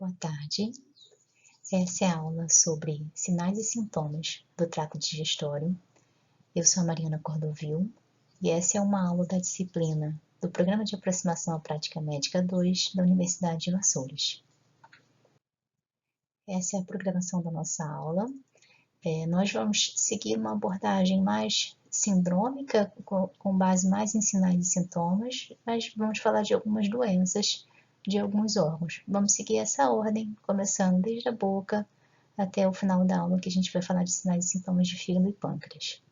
Boa tarde. Essa é a aula sobre sinais e sintomas do trato digestório. Eu sou a Mariana Cordovil e essa é uma aula da disciplina do Programa de Aproximação à Prática Médica 2 da Universidade de Vassouras. Essa é a programação da nossa aula. Nós vamos seguir uma abordagem mais sindrômica, com base mais em sinais e sintomas, mas vamos falar de algumas doenças de alguns órgãos. Vamos seguir essa ordem, começando desde a boca até o final da aula, que a gente vai falar de sinais e sintomas de fígado e pâncreas.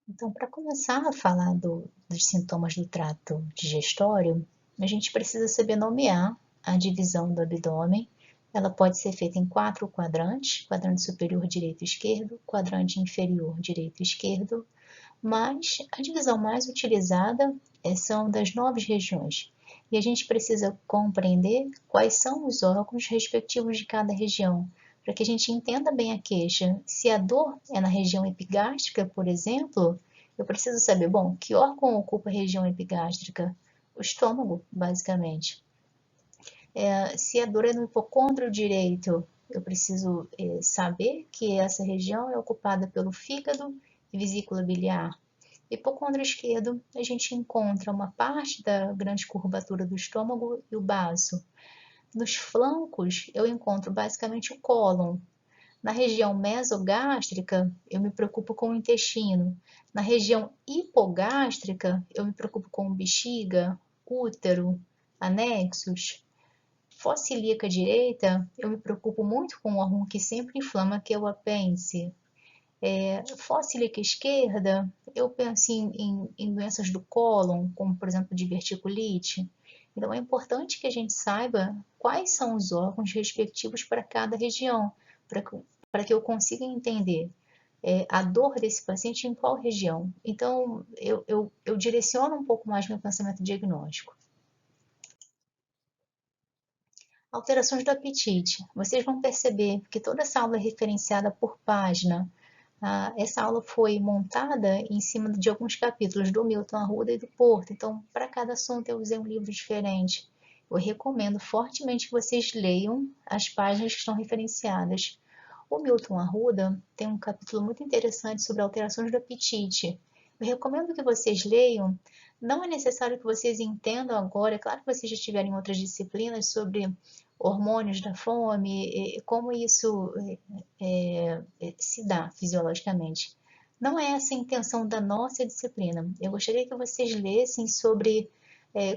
Então, para começar a falar dos sintomas do trato digestório, a gente precisa saber nomear a divisão do abdômen. Ela pode ser feita em 4 quadrantes: quadrante superior direito e esquerdo, quadrante inferior direito e esquerdo, mas a divisão mais utilizada são das 9 regiões. E a gente precisa compreender quais são os órgãos respectivos de cada região, para que a gente entenda bem a queixa. Se a dor é na região epigástrica, por exemplo, eu preciso saber, bom, que órgão ocupa a região epigástrica? O estômago, basicamente. Se a dor é no hipocôndrio direito, eu preciso saber que essa região é ocupada pelo fígado e vesícula biliar. Hipocôndrio esquerdo, a gente encontra uma parte da grande curvatura do estômago e o baço. Nos flancos, eu encontro basicamente o cólon. Na região mesogástrica, eu me preocupo com o intestino. Na região hipogástrica, eu me preocupo com bexiga, útero, anexos. Fossa ilíaca direita, eu me preocupo muito com o órgão que sempre inflama, que é o apêndice. Fossa ilíaca esquerda, eu penso em doenças do cólon, como por exemplo diverticulite. Então é importante que a gente saiba quais são os órgãos respectivos para cada região, para que eu consiga entender a dor desse paciente em qual região. Então eu direciono um pouco mais meu pensamento diagnóstico. Alterações do apetite. Vocês vão perceber que toda essa aula é referenciada por página. Essa aula foi montada em cima de alguns capítulos do Milton Arruda e do Porto, então para cada assunto eu usei um livro diferente. Eu recomendo fortemente que vocês leiam as páginas que estão referenciadas. O Milton Arruda tem um capítulo muito interessante sobre alterações do apetite. Eu recomendo que vocês leiam. Não é necessário que vocês entendam agora, é claro que vocês já tiverem outras disciplinas sobre hormônios da fome, como isso se dá fisiologicamente. Não é essa a intenção da nossa disciplina. Eu gostaria que vocês lessem sobre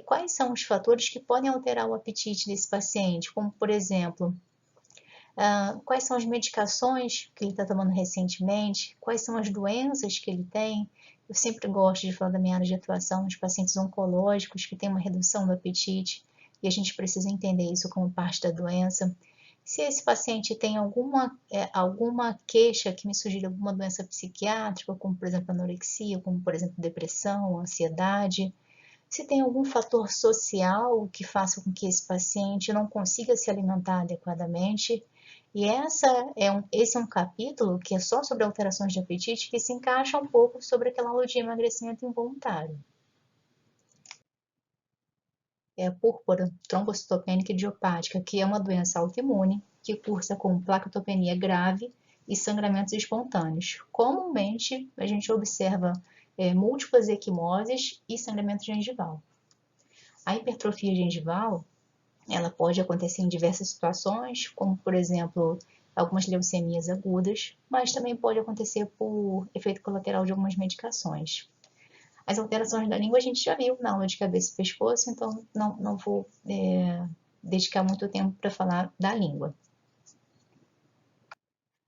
quais são os fatores que podem alterar o apetite desse paciente, como, por exemplo, quais são as medicações que ele está tomando recentemente, quais são as doenças que ele tem. Eu sempre gosto de falar da minha área de atuação nos pacientes oncológicos que têm uma redução do apetite, e a gente precisa entender isso como parte da doença. Se esse paciente tem alguma queixa que me sugira alguma doença psiquiátrica, como por exemplo anorexia, como por exemplo depressão, ansiedade. Se tem algum fator social que faça com que esse paciente não consiga se alimentar adequadamente. E esse é um capítulo que é só sobre alterações de apetite, que se encaixa um pouco sobre aquela aula de emagrecimento involuntário. É a púrpura trombocitopênica idiopática, que é uma doença autoimune que cursa com plaquetopenia grave e sangramentos espontâneos. Comumente, a gente observa múltiplas equimoses e sangramento gengival. A hipertrofia gengival, ela pode acontecer em diversas situações, como por exemplo, algumas leucemias agudas, mas também pode acontecer por efeito colateral de algumas medicações. As alterações da língua a gente já viu na aula de cabeça e pescoço, então não vou dedicar muito tempo para falar da língua.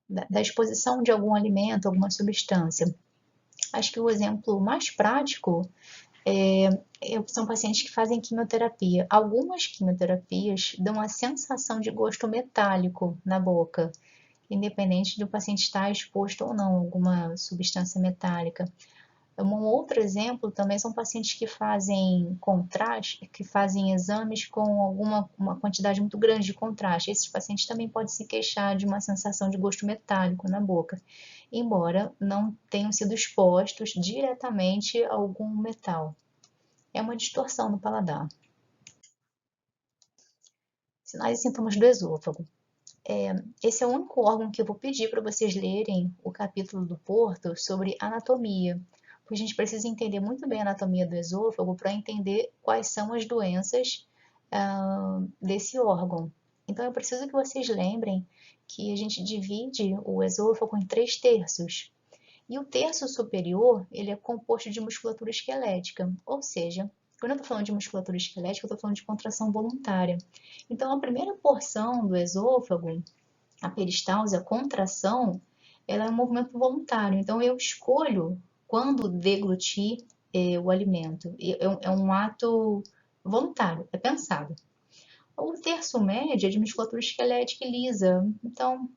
Da exposição de algum alimento, alguma substância. Acho que o exemplo mais prático são pacientes que fazem quimioterapia. Algumas quimioterapias dão a sensação de gosto metálico na boca, independente do paciente estar exposto ou não a alguma substância metálica. Um outro exemplo também são pacientes que fazem contraste, que fazem exames com uma quantidade muito grande de contraste. Esses pacientes também podem se queixar de uma sensação de gosto metálico na boca, embora não tenham sido expostos diretamente a algum metal. É uma distorção no paladar. Sinais e sintomas do esôfago. Esse é o único órgão que eu vou pedir para vocês lerem o capítulo do Porto sobre anatomia, porque a gente precisa entender muito bem a anatomia do esôfago para entender quais são as doenças desse órgão. Então, eu preciso que vocês lembrem que a gente divide o esôfago em 3/3. E o terço superior, ele é composto de musculatura esquelética, ou seja, quando eu estou falando de musculatura esquelética, eu estou falando de contração voluntária. Então, a primeira porção do esôfago, a peristalse, a contração, ela é um movimento voluntário. Então, eu escolho quando deglutir o alimento. É um ato voluntário, é pensado. O terço médio é de musculatura esquelética e lisa. Então,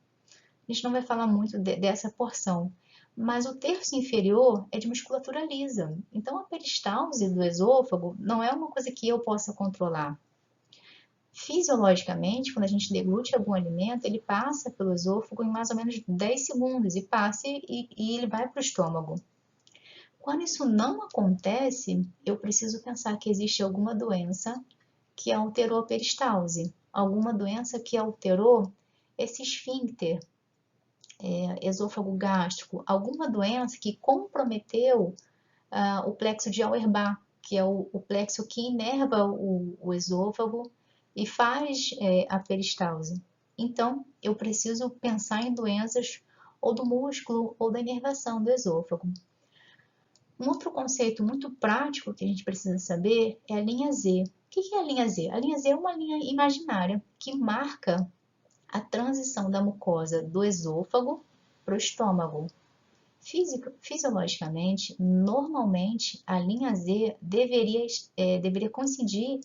a gente não vai falar muito dessa porção. Mas o terço inferior é de musculatura lisa. Então, a peristalse do esôfago não é uma coisa que eu possa controlar. Fisiologicamente, quando a gente deglute algum alimento, ele passa pelo esôfago em mais ou menos 10 segundos e passa e ele vai para o estômago. Quando isso não acontece, eu preciso pensar que existe alguma doença que alterou a peristalse, alguma doença que alterou esse esfíncter esôfago gástrico, alguma doença que comprometeu o plexo de Auerbach, que é o plexo que inerva o esôfago e faz a peristalse. Então, eu preciso pensar em doenças ou do músculo ou da inervação do esôfago. Um outro conceito muito prático que a gente precisa saber é a linha Z. O que é a linha Z? A linha Z é uma linha imaginária que marca a transição da mucosa do esôfago para o estômago. Fisiologicamente, normalmente, a linha Z deveria coincidir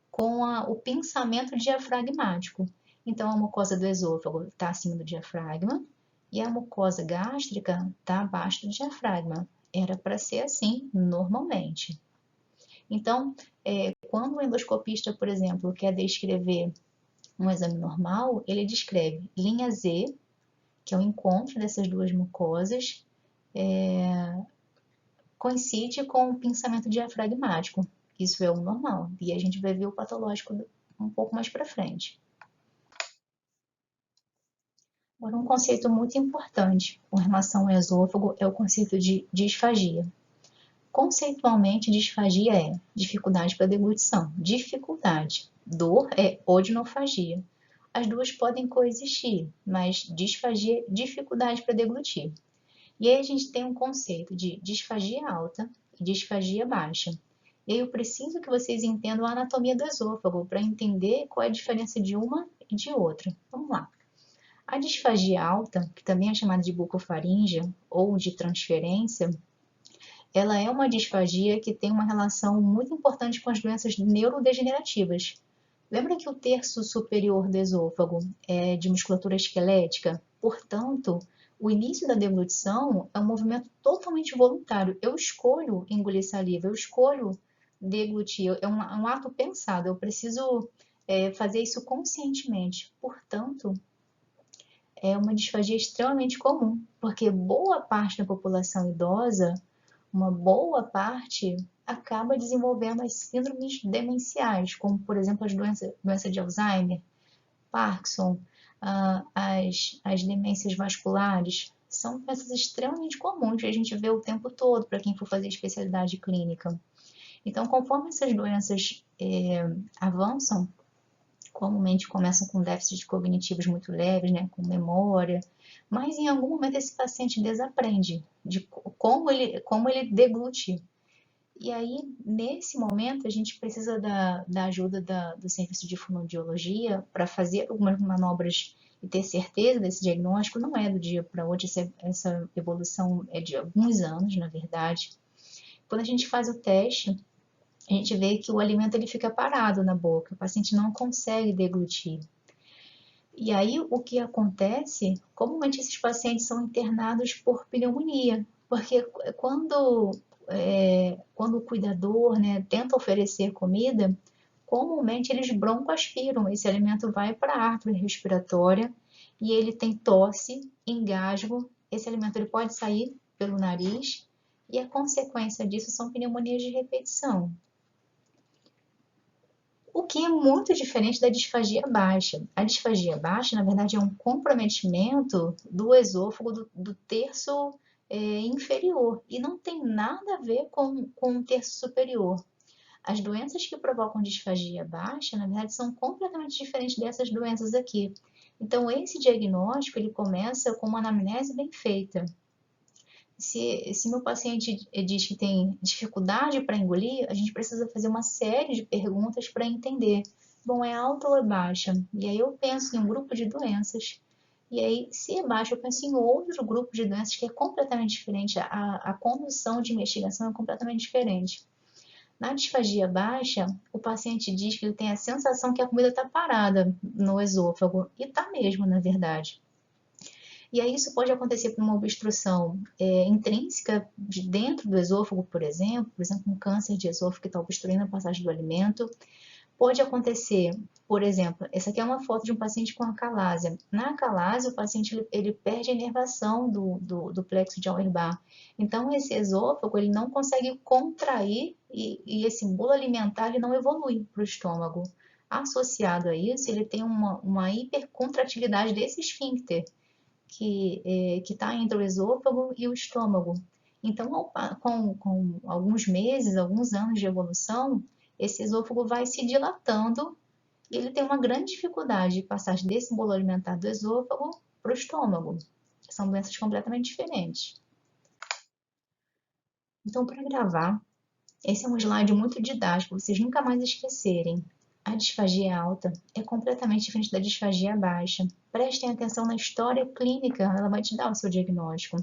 com o pensamento diafragmático. Então, a mucosa do esôfago está acima do diafragma e a mucosa gástrica está abaixo do diafragma. Era para ser assim, normalmente. Então, quando o endoscopista, por exemplo, quer descrever um exame normal, ele descreve linha Z, que é o encontro dessas duas mucosas, coincide com o pensamento diafragmático. Isso é o normal. E a gente vai ver o patológico um pouco mais para frente. Agora, um conceito muito importante com relação ao esôfago é o conceito de disfagia. Conceitualmente, disfagia é dificuldade para deglutição. Dificuldade. Dor é odinofagia. As duas podem coexistir, mas disfagia é dificuldade para deglutir. E aí a gente tem um conceito de disfagia alta e disfagia baixa. E aí eu preciso que vocês entendam a anatomia do esôfago para entender qual é a diferença de uma e de outra. Vamos lá. A disfagia alta, que também é chamada de bucofaríngea ou de transferência, ela é uma disfagia que tem uma relação muito importante com as doenças neurodegenerativas. Lembra que o terço superior do esôfago é de musculatura esquelética? Portanto, o início da deglutição é um movimento totalmente voluntário. Eu escolho engolir saliva, eu escolho deglutir, é um ato pensado, eu preciso fazer isso conscientemente. Portanto, é uma disfagia extremamente comum, porque boa parte da população idosa, uma boa parte, acaba desenvolvendo as síndromes demenciais, como, por exemplo, as doença de Alzheimer, Parkinson, as demências vasculares. São doenças extremamente comuns que a gente vê o tempo todo para quem for fazer especialidade clínica. Então, conforme essas doenças avançam, comumente começam com déficits cognitivos muito leves, né, com memória, mas em algum momento esse paciente desaprende de como ele deglute. E aí, nesse momento, a gente precisa da ajuda do serviço de fonoaudiologia para fazer algumas manobras e ter certeza desse diagnóstico. Não é do dia para hoje, essa evolução é de alguns anos, na verdade. Quando a gente faz o teste, a gente vê que o alimento ele fica parado na boca, o paciente não consegue deglutir. E aí o que acontece, comumente esses pacientes são internados por pneumonia, porque quando o cuidador, né, tenta oferecer comida, comumente eles broncoaspiram, esse alimento vai para a árvore respiratória e ele tem tosse, engasgo, esse alimento ele pode sair pelo nariz e a consequência disso são pneumonias de repetição. o que é muito diferente da disfagia baixa. A disfagia baixa, na verdade, é um comprometimento do esôfago do terço inferior e não tem nada a ver com o terço superior. As doenças que provocam disfagia baixa, na verdade, são completamente diferentes dessas doenças aqui. Então, esse diagnóstico ele começa com uma anamnese bem feita. Se meu paciente diz que tem dificuldade para engolir, a gente precisa fazer uma série de perguntas para entender. Bom, é alta ou é baixa? E aí eu penso em um grupo de doenças. E aí, se é baixa, eu penso em outro grupo de doenças que é completamente diferente. A condução de investigação é completamente diferente. Na disfagia baixa, o paciente diz que ele tem a sensação que a comida está parada no esôfago. E está mesmo, na verdade. E aí isso pode acontecer por uma obstrução intrínseca de dentro do esôfago, por exemplo, um câncer de esôfago que está obstruindo a passagem do alimento. Pode acontecer, por exemplo, essa aqui é uma foto de um paciente com acalásia. Na acalásia, o paciente ele perde a inervação do plexo de Auerbach. Então, esse esôfago ele não consegue contrair e esse bolo alimentar ele não evolui para o estômago. Associado a isso, ele tem uma hipercontratilidade desse esfíncter, que está entre o esôfago e o estômago. Então, com alguns meses, alguns anos de evolução, esse esôfago vai se dilatando e ele tem uma grande dificuldade de passar desse bolo alimentar do esôfago para o estômago. São doenças completamente diferentes. Então, para gravar, esse é um slide muito didático, para vocês nunca mais esquecerem. A disfagia alta é completamente diferente da disfagia baixa. Prestem atenção na história clínica, ela vai te dar o seu diagnóstico.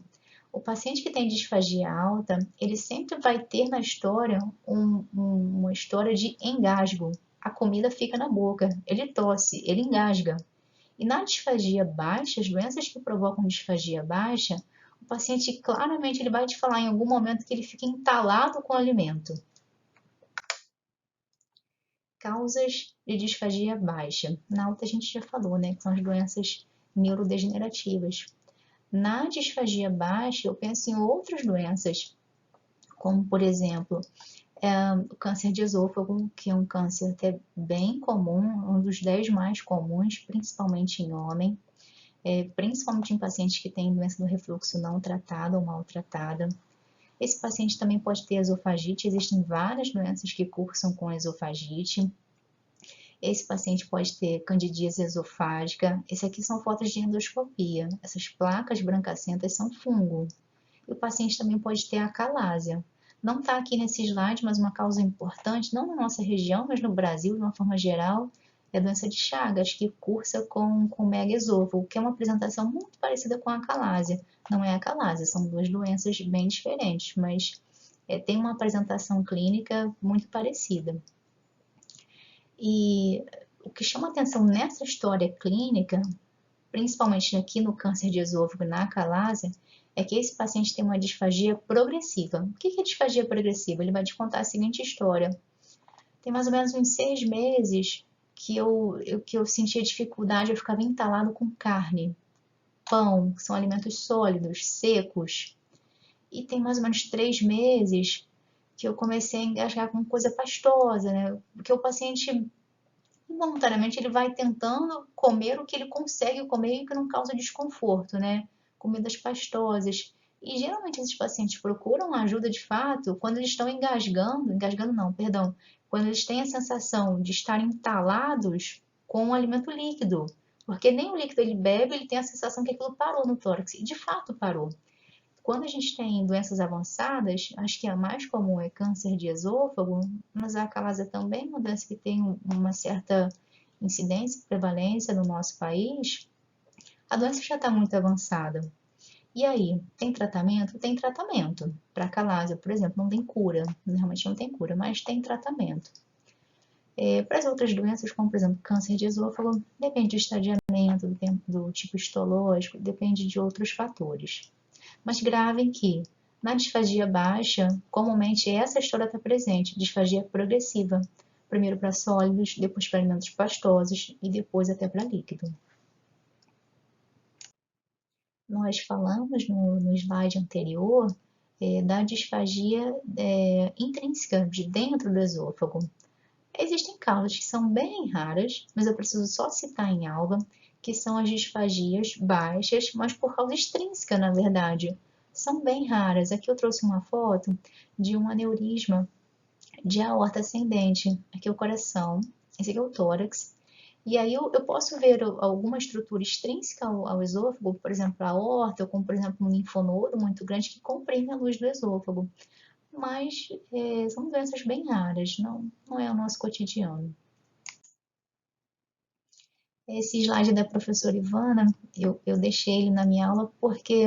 O paciente que tem disfagia alta, ele sempre vai ter na história uma história de engasgo. A comida fica na boca, ele tosse, ele engasga. E na disfagia baixa, as doenças que provocam disfagia baixa, o paciente claramente ele vai te falar em algum momento que ele fica entalado com o alimento. Causas de disfagia baixa. Na alta a gente já falou, né, que são as doenças neurodegenerativas. Na disfagia baixa, eu penso em outras doenças, como, por exemplo, o câncer de esôfago, que é um câncer até bem comum, um dos 10 mais comuns, principalmente em homem, principalmente em pacientes que têm doença do refluxo não tratada ou maltratada. Esse paciente também pode ter esofagite, existem várias doenças que cursam com esofagite. Esse paciente pode ter candidíase esofágica. Esse aqui são fotos de endoscopia. Essas placas brancacentas são fungo. E o paciente também pode ter acalásia. Não está aqui nesse slide, mas uma causa importante, não na nossa região, mas no Brasil, de uma forma geral, é a doença de Chagas, que cursa com megaesôfago, que é uma apresentação muito parecida com a acalásia. Não é a acalásia, são duas doenças bem diferentes, mas tem uma apresentação clínica muito parecida. E o que chama atenção nessa história clínica, principalmente aqui no câncer de esôfago e na acalásia, é que esse paciente tem uma disfagia progressiva. O que é disfagia progressiva? Ele vai te contar a seguinte história. Tem mais ou menos uns 6 meses que eu sentia dificuldade, eu ficava entalado com carne, pão, que são alimentos sólidos, secos. E tem mais ou menos 3 meses que eu comecei a engasgar com coisa pastosa, né? Porque o paciente, involuntariamente, ele vai tentando comer o que ele consegue comer e que não causa desconforto, né? Comidas pastosas. E geralmente esses pacientes procuram ajuda de fato quando eles estão engasgando não, perdão, quando eles têm a sensação de estar entalados com um alimento líquido. Porque nem o líquido ele bebe, ele tem a sensação que aquilo parou no tórax. E de fato parou. Quando a gente tem doenças avançadas, acho que a mais comum é câncer de esôfago, mas a acalásia também é uma doença que tem uma certa incidência e prevalência no nosso país. A doença já está muito avançada. E aí, tem tratamento? Tem tratamento. Para acalásia, por exemplo, não tem cura, realmente não tem cura, mas tem tratamento. Para as outras doenças, como por exemplo câncer de esôfago, depende do estadiamento, do tipo histológico, depende de outros fatores. Mas gravem que na disfagia baixa, comumente essa história está presente, disfagia progressiva, primeiro para sólidos, depois para alimentos pastosos e depois até para líquido. Nós falamos no slide anterior da disfagia intrínseca de dentro do esôfago. Existem causas que são bem raras, mas eu preciso só citar em aula, que são as disfagias baixas, mas por causa extrínseca, na verdade. São bem raras. Aqui eu trouxe uma foto de um aneurisma de aorta ascendente. Aqui é o coração, esse aqui é o tórax. E aí eu posso ver alguma estrutura extrínseca ao esôfago, por exemplo, a aorta, ou como, por exemplo, um linfonodo muito grande que comprime a luz do esôfago. Mas são doenças bem raras, não é o nosso cotidiano. Esse slide da professora Ivana, eu deixei ele na minha aula porque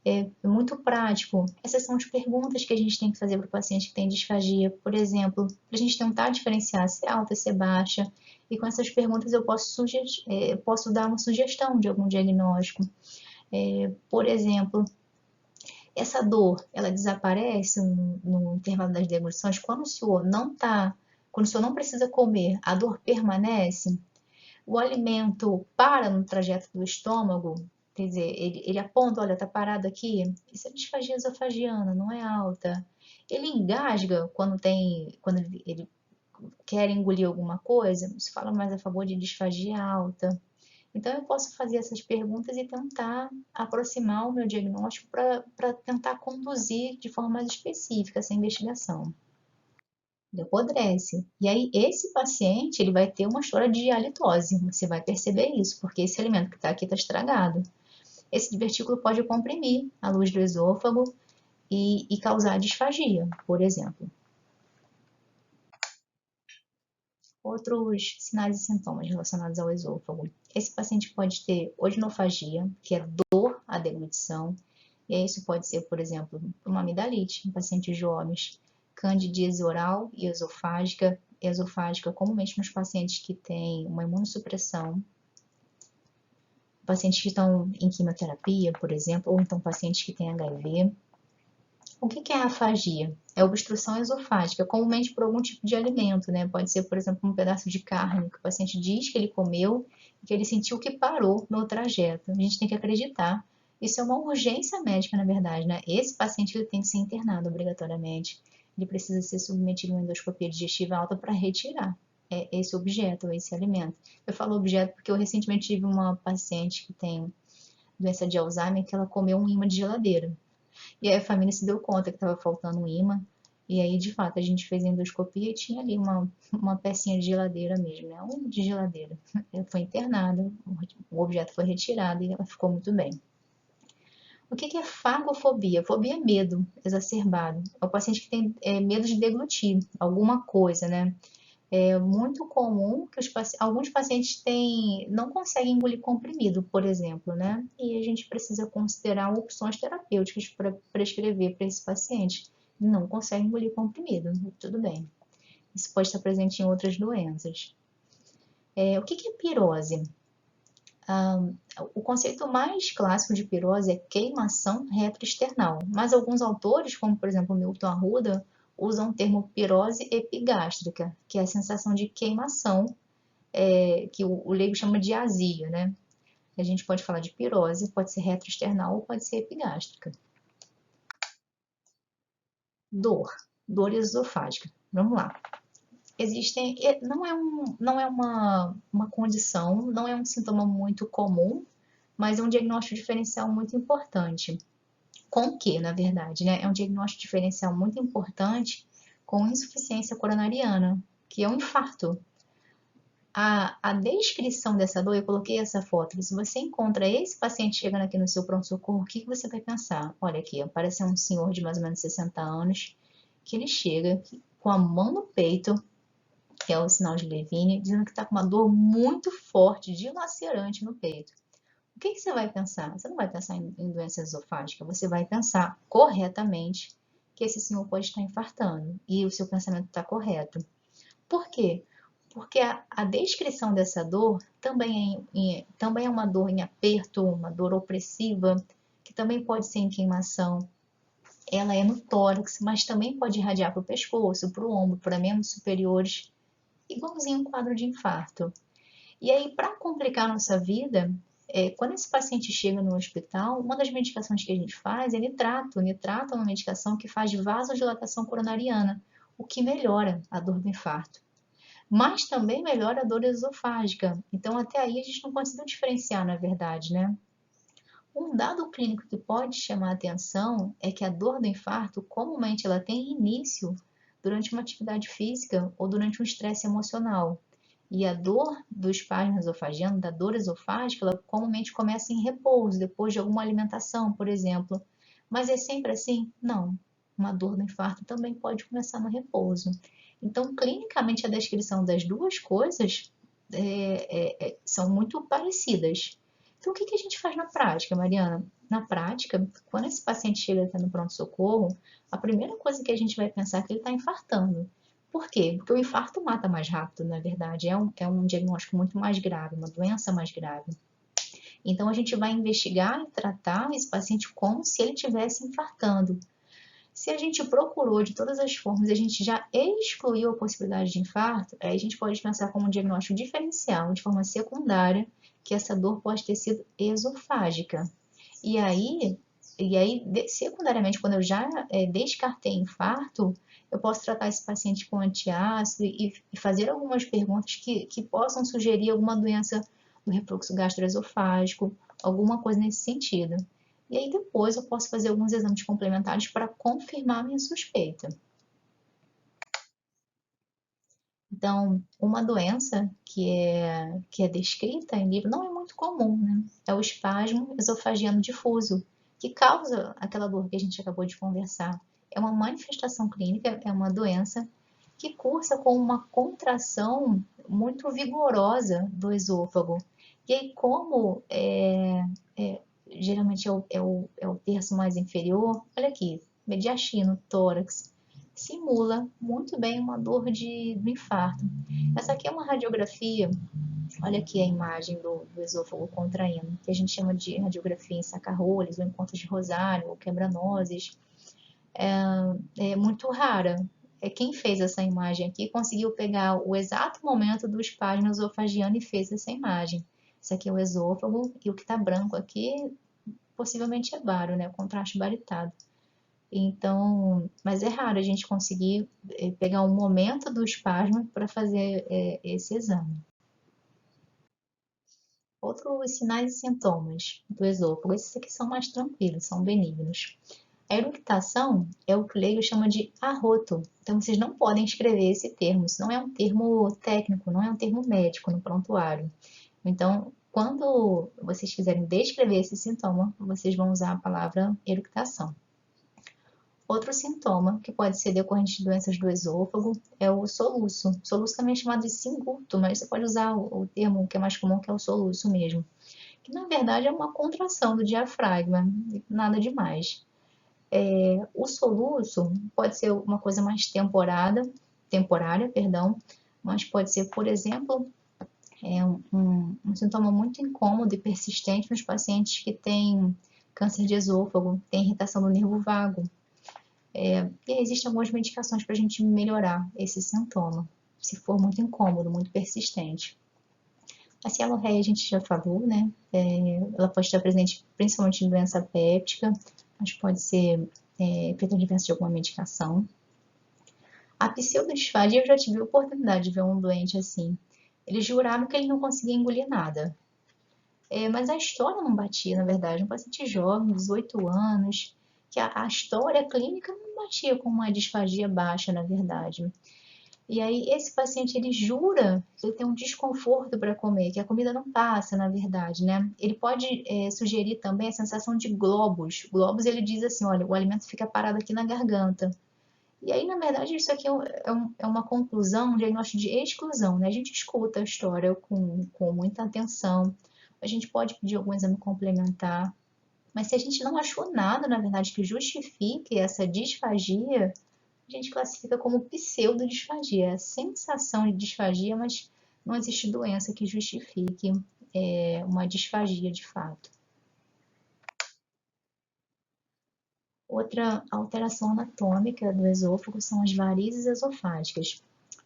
é muito prático. Essas são as perguntas que a gente tem que fazer para o paciente que tem disfagia, por exemplo, para a gente tentar diferenciar se é alta, se é baixa. E com essas perguntas eu posso dar uma sugestão de algum diagnóstico. Por exemplo, essa dor, ela desaparece no intervalo das deglutições quando o senhor quando o senhor não precisa comer, a dor permanece? O alimento para no trajeto do estômago, quer dizer, ele aponta, olha, tá parado aqui, isso é disfagia esofagiana, não é alta. Ele engasga quando ele quer engolir alguma coisa, isso fala mais a favor de disfagia alta. Então, eu posso fazer essas perguntas e tentar aproximar o meu diagnóstico para tentar conduzir de forma mais específica essa investigação. Ele apodrece. E aí, esse paciente, ele vai ter uma história de halitose. Você vai perceber isso, porque esse alimento que está aqui está estragado. Esse divertículo pode comprimir a luz do esôfago e causar disfagia, por exemplo. Outros sinais e sintomas relacionados ao esôfago. Esse paciente pode ter odinofagia, que é dor à deglutição, e isso pode ser, por exemplo, uma amidalite em pacientes jovens, candidíase oral e esofágica comumente nos pacientes que têm uma imunossupressão, pacientes que estão em quimioterapia, por exemplo, ou então pacientes que têm HIV. O que é a afagia? É obstrução esofágica, comumente por algum tipo de alimento, né? Pode ser, por exemplo, um pedaço de carne que o paciente diz que ele comeu e que ele sentiu que parou no trajeto. A gente tem que acreditar. Isso é uma urgência médica, na verdade, né? Esse paciente ele tem que ser internado obrigatoriamente. Ele precisa ser submetido a uma endoscopia digestiva alta para retirar esse objeto, esse alimento. Eu falo objeto porque eu recentemente tive uma paciente que tem doença de Alzheimer que ela comeu um imã de geladeira. E aí a família se deu conta que estava faltando um ímã. E aí, de fato, a gente fez a endoscopia e tinha ali uma pecinha de geladeira mesmo, né? Um de geladeira. Ela foi internada, o objeto foi retirado e ela ficou muito bem. O que é fagofobia? Fobia é medo exacerbado. É o paciente que tem medo de deglutir alguma coisa, né? É muito comum que alguns pacientes não conseguem engolir comprimido, por exemplo, né? E a gente precisa considerar opções terapêuticas para prescrever para esse paciente. Não consegue engolir comprimido, tudo bem. Isso pode estar presente em outras doenças. O que é pirose? O conceito mais clássico de pirose é queimação retroesternal, mas alguns autores, como por exemplo Milton Arruda, usam o termo pirose epigástrica, que é a sensação de queimação, que o leigo chama de azia, né? A gente pode falar de pirose, pode ser retroesternal ou pode ser epigástrica. Dor esofágica. Vamos lá. Não é uma condição, não é um sintoma muito comum, mas é um diagnóstico diferencial muito importante. Com o que, na verdade, né? É um diagnóstico diferencial muito importante com insuficiência coronariana, que é um infarto. A descrição dessa dor, eu coloquei essa foto. Se você encontra esse paciente chegando aqui no seu pronto-socorro, o que você vai pensar? Olha aqui, parece um senhor de mais ou menos 60 anos, que ele chega com a mão no peito, que é o sinal de Levine, dizendo que está com uma dor muito forte, dilacerante no peito. O que você vai pensar? Você não vai pensar em doença esofágica, você vai pensar corretamente que esse senhor pode estar infartando e o seu pensamento está correto. Por quê? Porque a descrição dessa dor também é uma dor em aperto, uma dor opressiva, que também pode ser em queimação. Ela é no tórax, mas também pode irradiar para o pescoço, para o ombro, para membros superiores, igualzinho um quadro de infarto. E aí, para complicar a nossa vida, quando esse paciente chega no hospital, uma das medicações que a gente faz é nitrato. O nitrato é uma medicação que faz vasodilatação coronariana, o que melhora a dor do infarto. mas também melhora a dor esofágica. Então, até aí a gente não conseguiu diferenciar, na verdade, né? Um dado clínico que pode chamar a atenção é que a dor do infarto comumente ela tem início durante uma atividade física ou durante um estresse emocional. E a dor do espasmo esofagiano, da dor esofágica, ela comumente começa em repouso, depois de alguma alimentação, por exemplo. Mas é sempre assim? Não. Uma dor do infarto também pode começar no repouso. Então, clinicamente, a descrição das duas coisas são muito parecidas. Então, o que a gente faz na prática, Mariana? Na prática, quando esse paciente chega aqui no pronto-socorro, a primeira coisa que a gente vai pensar é que ele está infartando. Por quê? Porque o infarto mata mais rápido, na verdade. É um diagnóstico muito mais grave, uma doença mais grave. Então, a gente vai investigar e tratar esse paciente como se ele estivesse infartando. Se a gente procurou de todas as formas e a gente já excluiu a possibilidade de infarto, aí a gente pode pensar como um diagnóstico diferencial, de forma secundária, que essa dor pode ter sido esofágica. E aí, secundariamente, quando eu já descartei infarto, eu posso tratar esse paciente com antiácido e fazer algumas perguntas que possam sugerir alguma doença do refluxo gastroesofágico, alguma coisa nesse sentido. E aí depois eu posso fazer alguns exames complementares para confirmar a minha suspeita. Então, uma doença que é descrita em livro não é muito comum, né? É o espasmo esofagiano difuso, que causa aquela dor que a gente acabou de conversar. É uma manifestação clínica, é uma doença que cursa com uma contração muito vigorosa do esôfago. E aí, como geralmente é o terço mais inferior, olha aqui, mediastino, tórax, simula muito bem uma dor do infarto. Essa aqui é uma radiografia, olha aqui a imagem do esôfago contraindo, que a gente chama de radiografia em saca-rolhas, ou em pontas de rosário, ou quebra-nozes. É muito rara. Quem fez essa imagem aqui conseguiu pegar o exato momento do espasmo esofagiano e fez essa imagem. Esse aqui é o esôfago, e o que está branco aqui possivelmente é bário, né? O contraste baritado. Então, mas é raro a gente conseguir pegar um momento do espasmo para fazer esse exame. Outros sinais e sintomas do esôfago, esses aqui são mais tranquilos, são benignos. A eructação é o que o leigo chama de arroto. Então, vocês não podem escrever esse termo. Isso não é um termo técnico, não é um termo médico no prontuário. Então, quando vocês quiserem descrever esse sintoma, vocês vão usar a palavra eructação. Outro sintoma, que pode ser decorrente de doenças do esôfago, é o soluço. Soluço também é chamado de singulto, mas você pode usar o termo que é mais comum, que é o soluço mesmo. Que na verdade é uma contração do diafragma, nada demais. O soluço pode ser uma coisa mais temporária, mas pode ser, por exemplo, um sintoma muito incômodo e persistente nos pacientes que têm câncer de esôfago, têm irritação do nervo vago. E existem algumas medicações para a gente melhorar esse sintoma, se for muito incômodo, muito persistente. A cialorreia a gente já falou, né? Ela pode estar presente principalmente em doença péptica, mas pode ser efeito adverso de alguma medicação. A pseudodisfagia, eu já tive a oportunidade de ver um doente assim. Ele jurava que ele não conseguia engolir nada. Mas a história não batia, na verdade. Um paciente jovem, 18 anos, que a história clínica não batia com uma disfagia baixa, na verdade. E aí esse paciente, ele jura que ele tem um desconforto para comer, que a comida não passa, na verdade, né? Ele pode sugerir também a sensação de globos. Globos, ele diz assim, olha, o alimento fica parado aqui na garganta. E aí, na verdade, isso aqui é uma conclusão, um diagnóstico de exclusão, né? A gente escuta a história com muita atenção, a gente pode pedir algum exame complementar, mas se a gente não achou nada, na verdade, que justifique essa disfagia, a gente classifica como pseudodisfagia, a sensação de disfagia, mas não existe doença que justifique uma disfagia de fato. Outra alteração anatômica do esôfago são as varizes esofágicas.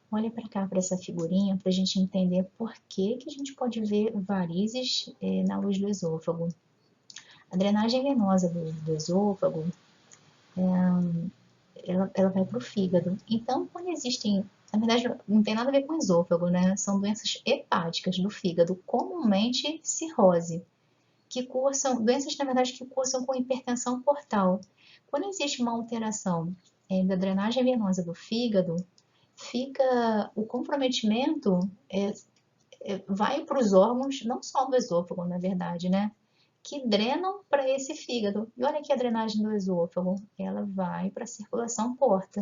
Olha para cá, para essa figurinha, para a gente entender por que a gente pode ver varizes na luz do esôfago. A drenagem venosa do esôfago, ela vai para o fígado. Então, quando existem Na verdade, não tem nada a ver com esôfago, né? São doenças hepáticas do fígado, comumente cirrose, que cursam, doenças, na verdade, que cursam com hipertensão portal. Quando existe uma alteração da drenagem venosa do fígado, fica o comprometimento vai para os órgãos, não só do esôfago, na verdade, né? Que drenam para esse fígado. E olha aqui a drenagem do esôfago, ela vai para a circulação porta.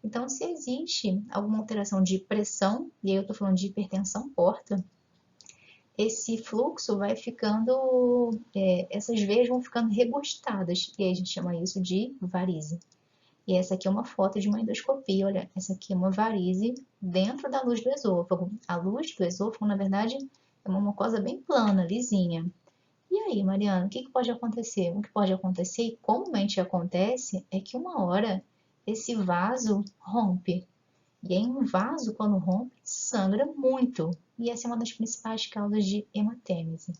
Então, se existe alguma alteração de pressão, e aí eu estou falando de hipertensão porta, esse fluxo vai ficando, essas veias vão ficando regostadas, e aí a gente chama isso de varize. E essa aqui é uma foto de uma endoscopia, olha, essa aqui é uma varize dentro da luz do esôfago. A luz do esôfago, na verdade, é uma mucosa bem plana, lisinha. E aí, Mariana, o que pode acontecer? O que pode acontecer, e comumente acontece, é que uma hora esse vaso rompe. E aí, um vaso, quando rompe, sangra muito. E essa é uma das principais causas de hematêmese.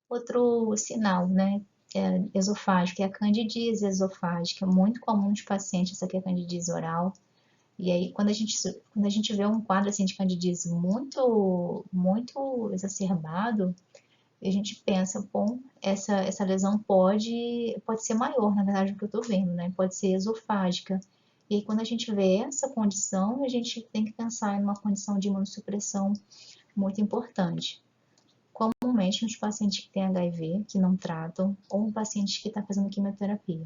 Outro sinal, né, esofágico, é a candidíase esofágica, muito comum nos pacientes, essa aqui é a candidíase oral. E aí, quando a gente vê um quadro assim de candidíase muito exacerbado, a gente pensa, bom, essa lesão pode ser maior, na verdade, do que eu estou vendo, né? Pode ser esofágica. E aí, quando a gente vê essa condição, a gente tem que pensar em uma condição de imunossupressão muito importante. Comumente nos pacientes que têm HIV, que não tratam, ou um paciente que está fazendo quimioterapia.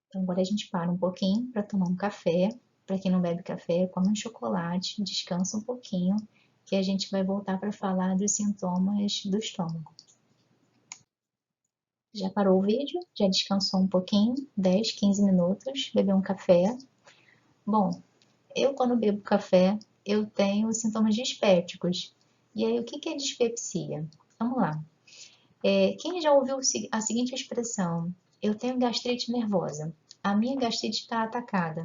Então, agora a gente para um pouquinho para tomar um café. Para quem não bebe café, come um chocolate, descansa um pouquinho, que a gente vai voltar para falar dos sintomas do estômago. Já parou o vídeo? Já descansou um pouquinho? 10, 15 minutos, bebeu um café? Bom, eu quando bebo café, eu tenho sintomas dispépticos. E aí, o que é dispepsia? Vamos lá. Quem já ouviu a seguinte expressão? Eu tenho gastrite nervosa. A minha gastrite está atacada.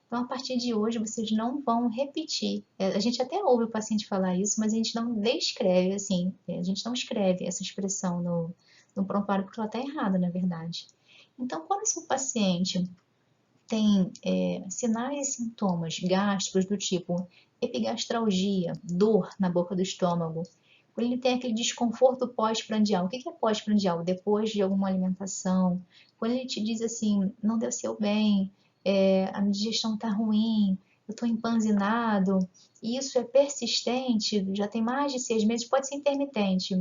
Então, a partir de hoje, vocês não vão repetir. A gente até ouve o paciente falar isso, mas a gente não descreve, assim, a gente não escreve essa expressão no prontuário porque ela está errada, na verdade. Então, quando esse paciente tem sinais e sintomas gástricos do tipo epigastralgia, dor na boca do estômago, quando ele tem aquele desconforto pós-prandial. O que é pós-prandial? Depois de alguma alimentação. Quando ele te diz assim, não desceu bem, a minha digestão está ruim, eu estou empanzinado, e isso é persistente, já tem mais de 6 meses, pode ser intermitente,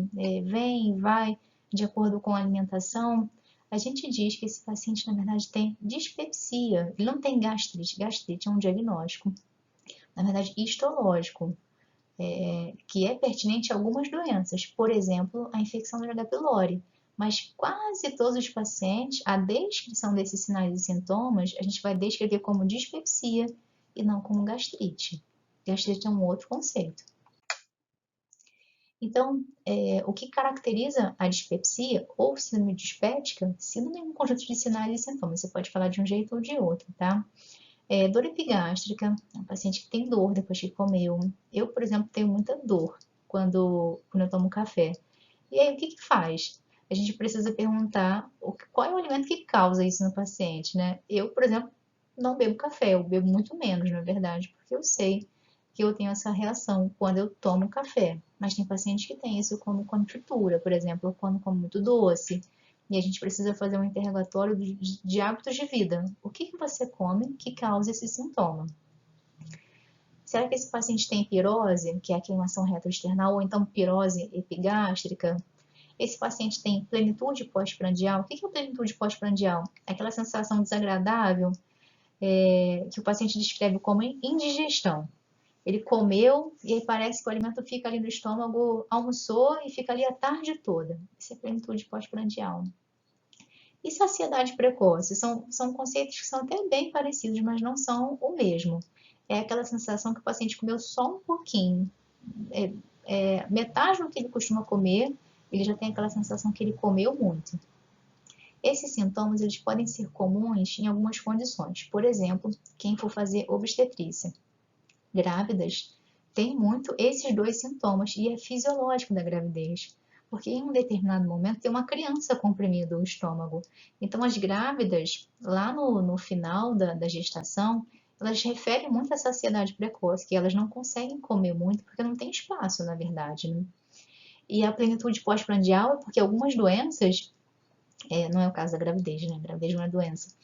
vem e vai de acordo com a alimentação. A gente diz que esse paciente, na verdade, tem dispepsia, ele não tem gastrite. Gastrite é um diagnóstico, na verdade, histológico, que é pertinente a algumas doenças, por exemplo, a infecção do H. pylori. Mas quase todos os pacientes, a descrição desses sinais e sintomas, a gente vai descrever como dispepsia e não como gastrite. Gastrite é um outro conceito. Então, o que caracteriza a dispepsia ou síndrome dispéptica, síndrome é um conjunto de sinais e sintomas, você pode falar de um jeito ou de outro, tá? Dor epigástrica, é um paciente que tem dor depois que comeu. Eu, por exemplo, tenho muita dor quando eu tomo café. E aí, o que faz? A gente precisa perguntar qual é o alimento que causa isso no paciente, né? Eu, por exemplo, não bebo café, eu bebo muito menos, na verdade, porque eu sei que eu tenho essa reação quando eu tomo café. Mas tem pacientes que têm isso quando fritura, por exemplo, ou quando come muito doce. E a gente precisa fazer um interrogatório de hábitos de vida. O que você come que causa esse sintoma? Será que esse paciente tem pirose, que é a queimação retroesternal, ou então pirose epigástrica? Esse paciente tem plenitude pós-prandial? O que é plenitude pós-prandial? É aquela sensação desagradável que o paciente descreve como indigestão. Ele comeu e aí parece que o alimento fica ali no estômago, almoçou e fica ali a tarde toda. Isso é plenitude pós-prandial. E saciedade precoce? São conceitos que são até bem parecidos, mas não são o mesmo. É aquela sensação que o paciente comeu só um pouquinho, metade do que ele costuma comer, ele já tem aquela sensação que ele comeu muito. Esses sintomas eles podem ser comuns em algumas condições. Por exemplo, quem for fazer obstetrícia. Grávidas têm muito esses dois sintomas e é fisiológico da gravidez. porque em um determinado momento tem uma criança comprimindo o estômago. Então, as grávidas, lá no final da gestação, elas referem muito à saciedade precoce, que elas não conseguem comer muito porque não tem espaço, na verdade, né? E a plenitude pós-prandial é porque algumas doenças, não é o caso da gravidez, né? A gravidez não é doença.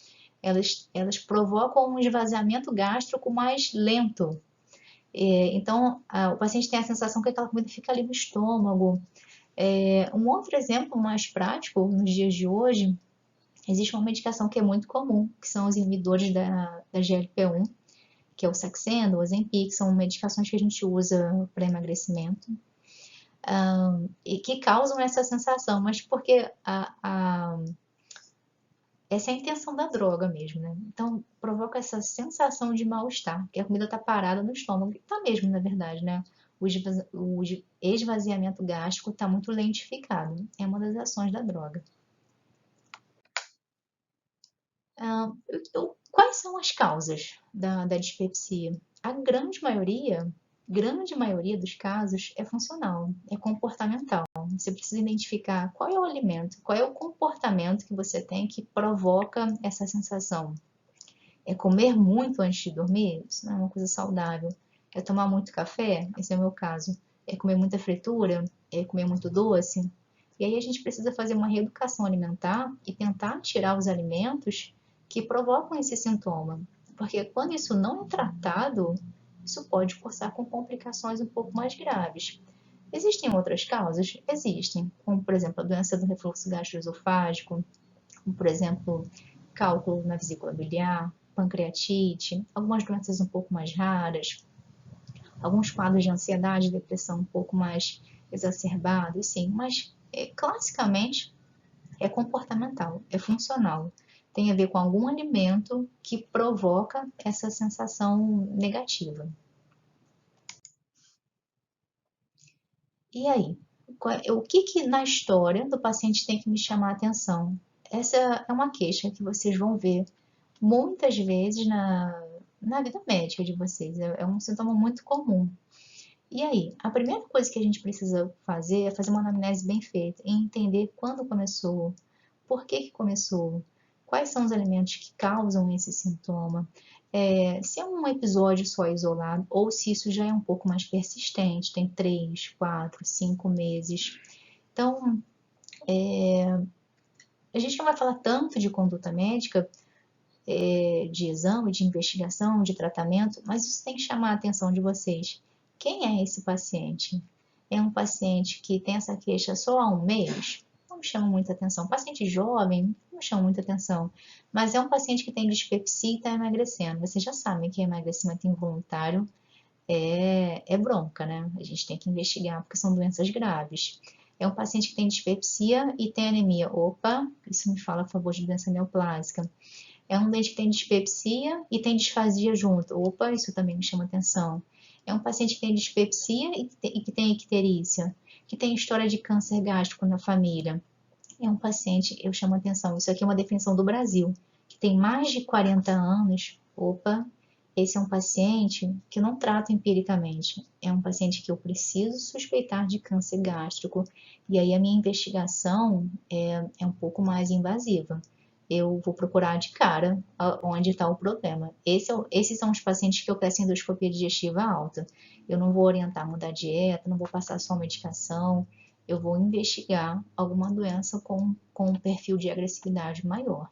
Elas provocam um esvaziamento gástrico mais lento. Então, o paciente tem a sensação que aquela comida fica ali no estômago. Um outro exemplo mais prático, nos dias de hoje, existe uma medicação que é muito comum, que são os inibidores da GLP-1, que é o Saxenda, o Ozempic, são medicações que a gente usa para emagrecimento, e que causam essa sensação, mas porque essa é a intenção da droga mesmo, né? Então, provoca essa sensação de mal-estar, que a comida está parada no estômago. Está mesmo, na verdade, né? O esvaziamento gástrico está muito lentificado. É uma das ações da droga. Quais são as causas da dispepsia? A grande maioria dos casos é funcional, é comportamental. Você precisa identificar qual é o alimento, qual é o comportamento que você tem que provoca essa sensação. É comer muito antes de dormir? Isso não é uma coisa saudável. É tomar muito café? Esse é o meu caso. É comer muita fritura? É comer muito doce? E aí a gente precisa fazer uma reeducação alimentar e tentar tirar os alimentos que provocam esse sintoma. Porque quando isso não é tratado, isso pode cursar com complicações um pouco mais graves. Existem outras causas? Existem, como por exemplo a doença do refluxo gastroesofágico, como por exemplo cálculo na vesícula biliar, pancreatite, algumas doenças um pouco mais raras, alguns quadros de ansiedade e depressão um pouco mais exacerbados, sim, mas classicamente é comportamental, é funcional. Tem a ver com algum alimento que provoca essa sensação negativa. E aí? O que na história do paciente tem que me chamar a atenção? Essa é uma queixa que vocês vão ver muitas vezes na vida médica de vocês. É um sintoma muito comum. E aí, a primeira coisa que a gente precisa fazer é fazer uma anamnese bem feita e entender quando começou, por que começou, quais são os alimentos que causam esse sintoma, se é um episódio só isolado ou se isso já é um pouco mais persistente, tem 3, 4, 5 meses. Então, a gente não vai falar tanto de conduta médica, de exame, de investigação, de tratamento, mas isso tem que chamar a atenção de vocês. Quem é esse paciente? É um paciente que tem essa queixa só há um mês? Não chama muita atenção. Paciente jovem, não chama muita atenção. Mas é um paciente que tem dispepsia e está emagrecendo. Vocês já sabem que emagrecimento involuntário é bronca, né? A gente tem que investigar porque são doenças graves. É um paciente que tem dispepsia e tem anemia. Opa, isso me fala a favor de doença neoplásica. É um doente que tem dispepsia e tem disfasia junto. Opa, isso também me chama atenção. É um paciente que tem dispepsia e que tem icterícia, que tem história de câncer gástrico na família. É um paciente, eu chamo atenção, isso aqui é uma definição do Brasil, que tem mais de 40 anos. Opa, esse é um paciente que não trato empiricamente. É um paciente que eu preciso suspeitar de câncer gástrico. E aí a minha investigação é um pouco mais invasiva. Eu vou procurar de cara onde está o problema. Esses são os pacientes que eu peço endoscopia digestiva alta. Eu não vou orientar a mudar a dieta, não vou passar só medicação. Eu vou investigar alguma doença com um perfil de agressividade maior.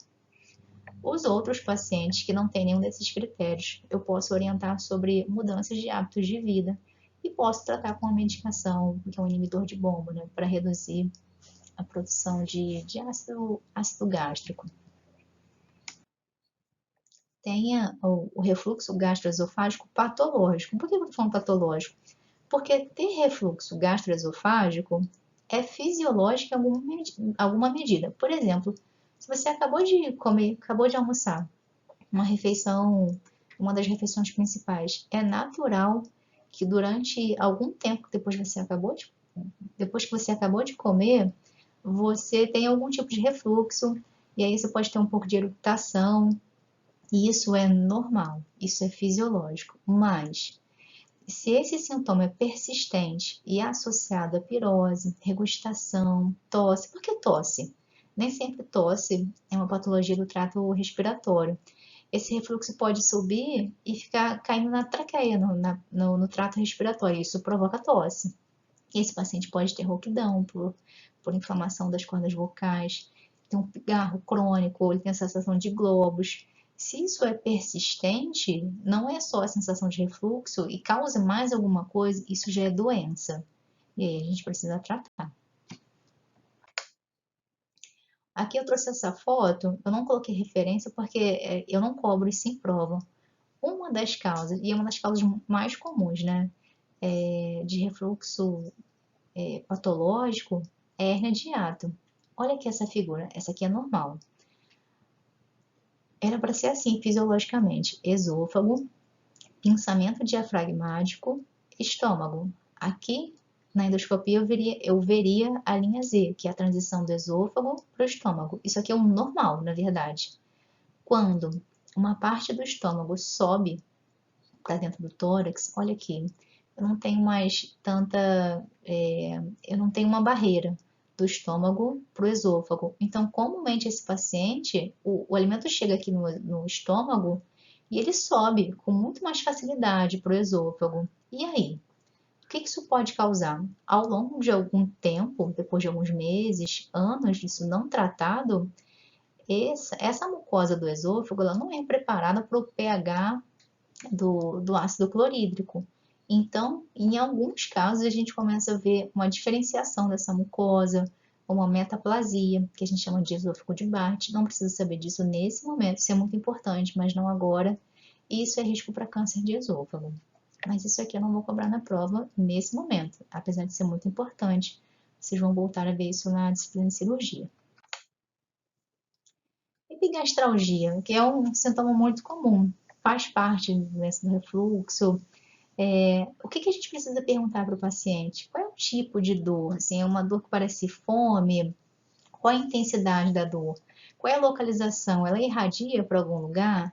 Os outros pacientes que não têm nenhum desses critérios, eu posso orientar sobre mudanças de hábitos de vida e posso tratar com uma medicação, que é um inibidor de bomba, né, para reduzir a produção de ácido gástrico. Tenha o refluxo gastroesofágico patológico. Por que eu estou falando patológico? Porque ter refluxo gastroesofágico é fisiológico em alguma medida. Por exemplo, se você acabou de comer, acabou de almoçar, uma das refeições principais, é natural que durante algum tempo depois que você acabou de comer, você tenha algum tipo de refluxo, e aí você pode ter um pouco de eructação, e isso é normal, isso é fisiológico, mas Se esse sintoma é persistente e associado a pirose, regurgitação, tosse, por que tosse? Nem sempre tosse é uma patologia do trato respiratório. Esse refluxo pode subir e ficar caindo na traqueia, no trato respiratório. Isso provoca tosse. Esse paciente pode ter rouquidão por inflamação das cordas vocais, tem um pigarro crônico, ou ele tem a sensação de globos. Se isso é persistente, não é só a sensação de refluxo e causa mais alguma coisa, isso já é doença. E aí a gente precisa tratar. Aqui eu trouxe essa foto, eu não coloquei referência porque eu não cobro isso em prova. Uma das causas, e é uma das causas mais comuns, né, de refluxo patológico é hérnia de hiato. Olha aqui essa figura, essa aqui é normal. Era para ser assim fisiologicamente: esôfago, pinçamento diafragmático, estômago. Aqui na endoscopia eu veria a linha Z, que é a transição do esôfago para o estômago. Isso aqui é um normal, na verdade. Quando uma parte do estômago sobe para dentro do tórax, olha aqui, eu não tenho mais tanta, eu não tenho uma barreira do estômago para o esôfago. Então, comumente esse paciente, o alimento chega aqui no estômago e ele sobe com muito mais facilidade para o esôfago. E aí? O que isso pode causar? Ao longo de algum tempo, depois de alguns meses, anos disso não tratado, essa mucosa do esôfago ela não é preparada para o pH do ácido clorídrico. Então, em alguns casos, a gente começa a ver uma diferenciação dessa mucosa, uma metaplasia, que a gente chama de esôfago de Barth. Não precisa saber disso nesse momento, isso é muito importante, mas não agora. E isso é risco para câncer de esôfago. Mas isso aqui eu não vou cobrar na prova nesse momento, apesar de ser muito importante. Vocês vão voltar a ver isso na disciplina de cirurgia. Epigastralgia, que é um sintoma muito comum, faz parte da doença do refluxo. O que a gente precisa perguntar para o paciente? Qual é o tipo de dor? Assim, é uma dor que parece fome? Qual a intensidade da dor? Qual é a localização? Ela irradia para algum lugar?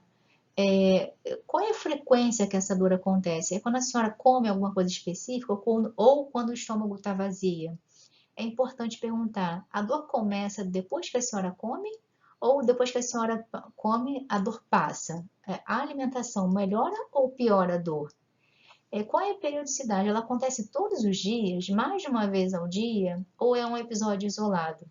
Qual é a frequência que essa dor acontece? É quando a senhora come alguma coisa específica ou quando o estômago está vazio? É importante perguntar: a dor começa depois que a senhora come ou depois que a senhora come, a dor passa? A alimentação melhora ou piora a dor? Qual é a periodicidade? Ela acontece todos os dias, mais de uma vez ao dia, ou é um episódio isolado?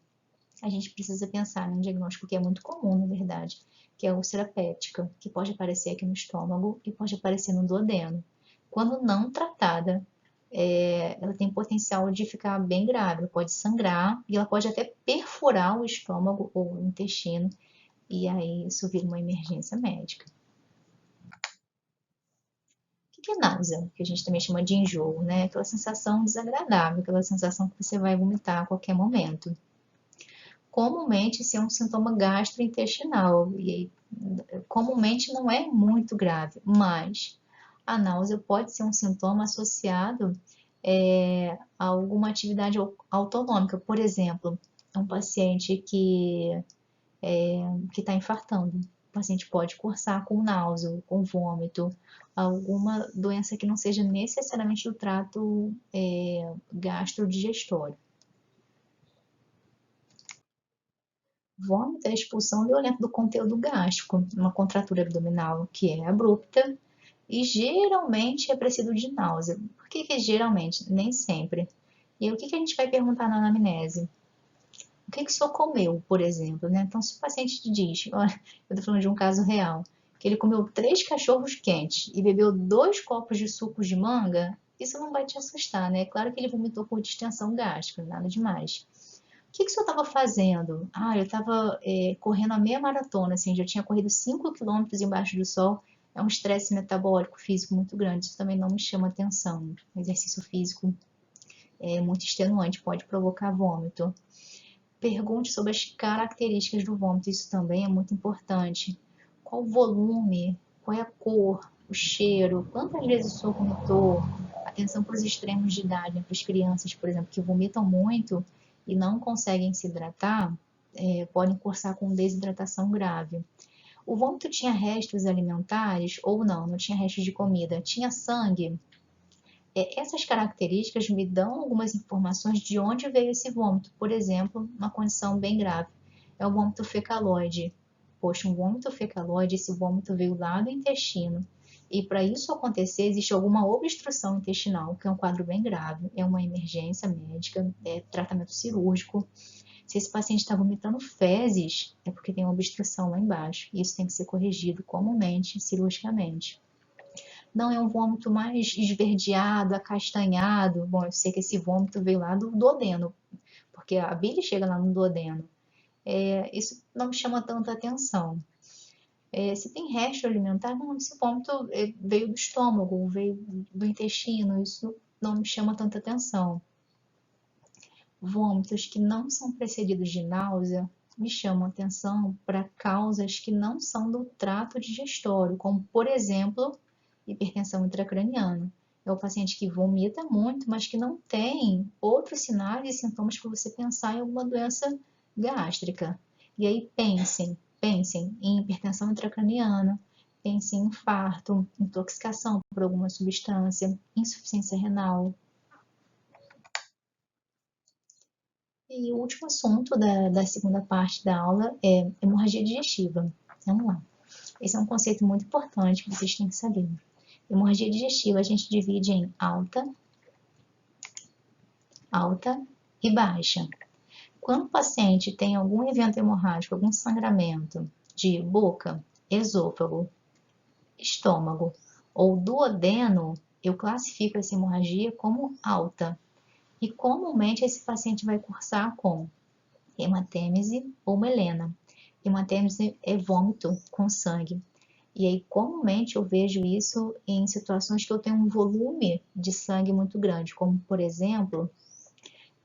A gente precisa pensar num diagnóstico que é muito comum, na verdade, que é a úlcera péptica, que pode aparecer aqui no estômago e pode aparecer no duodeno. Quando não tratada, ela tem potencial de ficar bem grave, pode sangrar e ela pode até perfurar o estômago ou o intestino, e aí isso vira uma emergência médica. O que é náusea? Que a gente também chama de enjoo, né? Aquela sensação desagradável, aquela sensação que você vai vomitar a qualquer momento. Comumente, isso é um sintoma gastrointestinal e comumente não é muito grave, mas a náusea pode ser um sintoma associado a alguma atividade autonômica. Por exemplo, um paciente que está infartando. O paciente pode cursar com náusea, com vômito, alguma doença que não seja necessariamente do trato gastrodigestório. Vômito é a expulsão violenta do conteúdo gástrico, uma contratura abdominal que é abrupta e geralmente é precedido de náusea. Por que geralmente? Nem sempre. E aí, o que a gente vai perguntar na anamnese? O que o senhor comeu, por exemplo, né? Então, se o paciente te diz, olha, eu estou falando de um caso real, que ele comeu 3 cachorros quentes e bebeu 2 copos de suco de manga, isso não vai te assustar, né? Claro que ele vomitou por distensão gástrica, nada demais. O que o senhor estava fazendo? Eu estava correndo a meia maratona, assim, já tinha corrido 5 quilômetros embaixo do sol. É um estresse metabólico físico muito grande, isso também não me chama atenção. O exercício físico é muito extenuante, pode provocar vômito. Pergunte sobre as características do vômito, isso também é muito importante. Qual o volume, qual é a cor, o cheiro, quantas vezes o senhor vomitou? Atenção para os extremos de idade, né? Para as crianças, por exemplo, que vomitam muito e não conseguem se hidratar, podem cursar com desidratação grave. O vômito tinha restos alimentares ou não? Não tinha restos de comida? Tinha sangue? Essas características me dão algumas informações de onde veio esse vômito. Por exemplo, uma condição bem grave é o vômito fecaloide. Poxa, um vômito fecaloide, esse vômito veio lá do intestino. E para isso acontecer, existe alguma obstrução intestinal, que é um quadro bem grave, é uma emergência médica, é tratamento cirúrgico. Se esse paciente está vomitando fezes, é porque tem uma obstrução lá embaixo. Isso tem que ser corrigido comumente, cirurgicamente. Não é um vômito mais esverdeado, acastanhado. Bom, eu sei que esse vômito veio lá do duodeno, porque a bile chega lá no duodeno. Isso não me chama tanta atenção. Se tem resto alimentar, não, esse vômito veio do estômago, veio do intestino, isso não me chama tanta atenção. Vômitos que não são precedidos de náusea me chamam atenção para causas que não são do trato digestório, como, por exemplo, hipertensão intracraniana. É o paciente que vomita muito, mas que não tem outros sinais e sintomas para você pensar em alguma doença gástrica. E aí pensem em hipertensão intracraniana, pensem em infarto, intoxicação por alguma substância, insuficiência renal. E o último assunto da segunda parte da aula é hemorragia digestiva. Vamos lá. Esse é um conceito muito importante que vocês têm que saber. Hemorragia digestiva a gente divide em alta e baixa. Quando o paciente tem algum evento hemorrágico, algum sangramento de boca, esôfago, estômago ou duodeno, eu classifico essa hemorragia como alta. E comumente esse paciente vai cursar com hematêmese ou melena. Hematêmese é vômito com sangue. E aí, comumente, eu vejo isso em situações que eu tenho um volume de sangue muito grande, como, por exemplo,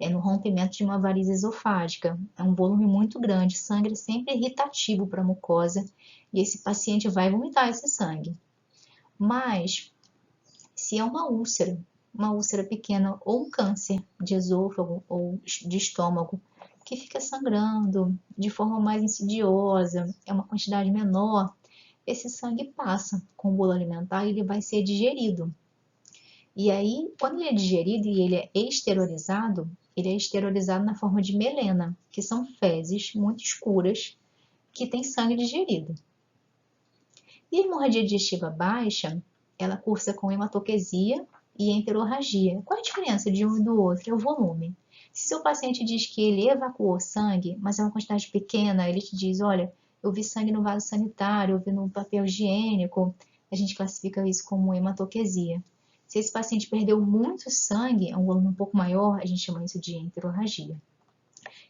no rompimento de uma varize esofágica. É um volume muito grande, sangue é sempre irritativo para a mucosa, e esse paciente vai vomitar esse sangue. Mas, se é uma úlcera pequena, ou um câncer de esôfago ou de estômago, que fica sangrando de forma mais insidiosa, é uma quantidade menor, esse sangue passa com o bolo alimentar e ele vai ser digerido. E aí, quando ele é digerido e ele é exteriorizado na forma de melena, que são fezes muito escuras que tem sangue digerido. E a hemorragia digestiva baixa, ela cursa com hematoquesia e enterorragia. Qual a diferença de um e do outro? É o volume. Se seu paciente diz que ele evacuou sangue, mas é uma quantidade pequena, ele te diz, olha, eu vi sangue no vaso sanitário, eu vi no papel higiênico, a gente classifica isso como hematoquesia. Se esse paciente perdeu muito sangue, é um volume um pouco maior, a gente chama isso de enterorragia.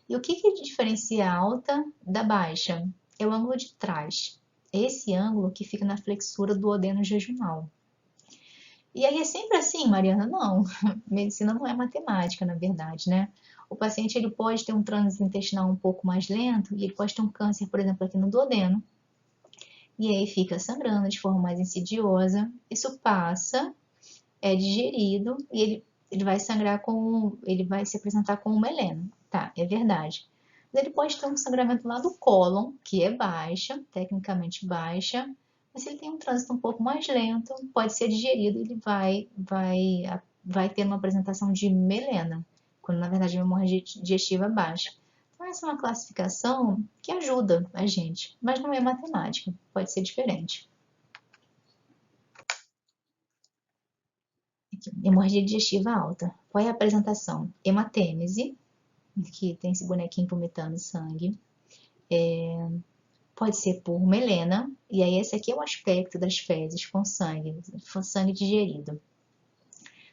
E o que diferencia a alta da baixa? É o ângulo de trás. Esse ângulo que fica na flexura do duodeno jejunal. E aí é sempre assim, Mariana? Não, medicina não é matemática, na verdade, né? O paciente ele pode ter um trânsito intestinal um pouco mais lento e ele pode ter um câncer, por exemplo, aqui no duodeno. E aí fica sangrando de forma mais insidiosa. Isso passa, é digerido e ele vai sangrar ele vai se apresentar com um meleno. Tá, é verdade. Mas ele pode ter um sangramento lá do cólon, que é baixa, tecnicamente baixa, mas se ele tem um trânsito um pouco mais lento, pode ser digerido e ele vai ter uma apresentação de melena, quando na verdade a hemorragia digestiva é baixa. Então essa é uma classificação que ajuda a gente, mas não é matemática, pode ser diferente. Aqui, hemorragia digestiva alta. Qual é a apresentação? Hematêmese, que tem esse bonequinho vomitando sangue. Pode ser por melena, e aí esse aqui é o aspecto das fezes com sangue digerido.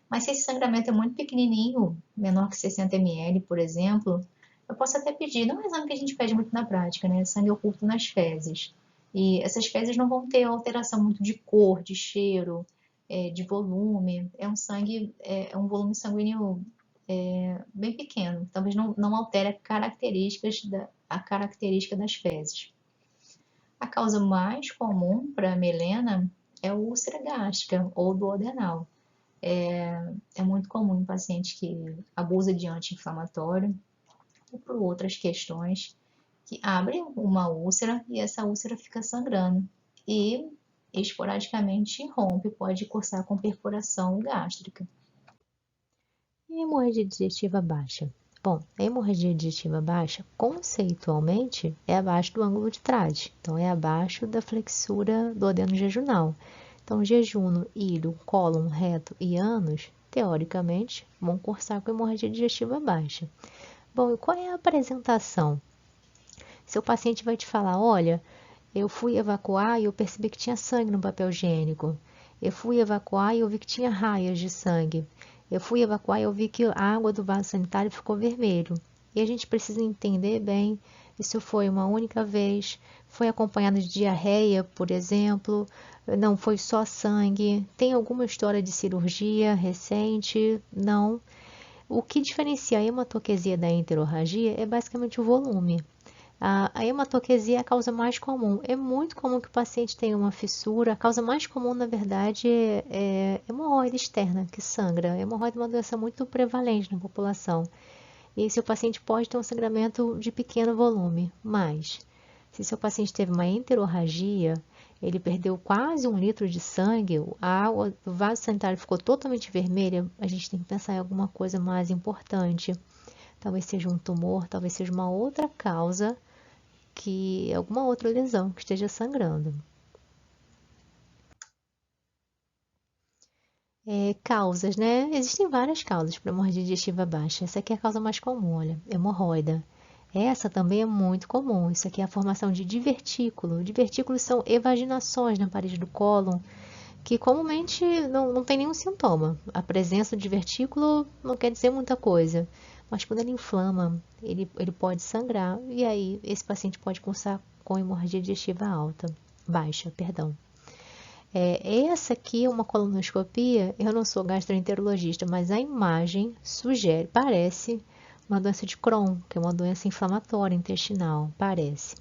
Mas se esse sangramento é muito pequenininho, menor que 60 ml, por exemplo, eu posso até pedir, não é um exame que a gente pede muito na prática, né? Sangue oculto nas fezes. E essas fezes não vão ter alteração muito de cor, de cheiro, de volume. É um sangue, é um volume sanguíneo bem pequeno. Talvez não altere a característica das fezes. A causa mais comum para melena é a úlcera gástrica ou duodenal. É muito comum em paciente que abusa de anti-inflamatório ou por outras questões que abrem uma úlcera e essa úlcera fica sangrando e esporadicamente rompe, pode cursar com perfuração gástrica. hemorragia digestiva baixa? Bom, a hemorragia digestiva baixa, conceitualmente, é abaixo do ângulo de Trade. Então, é abaixo da flexura do adeno jejunal. Então, jejum, ilho, cólon, reto e ânus, teoricamente, vão cursar com hemorragia digestiva baixa. Bom, e qual é a apresentação? Seu paciente vai te falar, olha, eu fui evacuar e eu percebi que tinha sangue no papel higiênico. Eu fui evacuar e eu vi que tinha raias de sangue. Eu fui evacuar e eu vi que a água do vaso sanitário ficou vermelho. E a gente precisa entender bem, isso foi uma única vez, foi acompanhado de diarreia, por exemplo, não foi só sangue, tem alguma história de cirurgia recente? Não. O que diferencia a hematoquesia da enterorragia é basicamente o volume. A hematoquesia é a causa mais comum. É muito comum que o paciente tenha uma fissura. A causa mais comum, na verdade, é hemorroida externa, que sangra. A hemorroida é uma doença muito prevalente na população. E seu paciente pode ter um sangramento de pequeno volume, mas se seu paciente teve uma enterorragia, ele perdeu quase 1 litro de sangue, a água do vaso sanitário ficou totalmente vermelha, a gente tem que pensar em alguma coisa mais importante. Talvez seja um tumor, talvez seja uma outra causa, que alguma outra lesão que esteja sangrando. Causas, né? Existem várias causas para hemorragia digestiva baixa. Essa aqui é a causa mais comum, olha, hemorroida. Essa também é muito comum. Isso aqui é a formação de divertículo. Divertículos são evaginações na parede do cólon, que comumente não tem nenhum sintoma. A presença de divertículo não quer dizer muita coisa. Mas quando ele inflama, ele pode sangrar e aí esse paciente pode cursar com hemorragia digestiva baixa, perdão. Essa aqui é uma colonoscopia, eu não sou gastroenterologista, mas a imagem sugere, parece uma doença de Crohn, que é uma doença inflamatória intestinal, parece.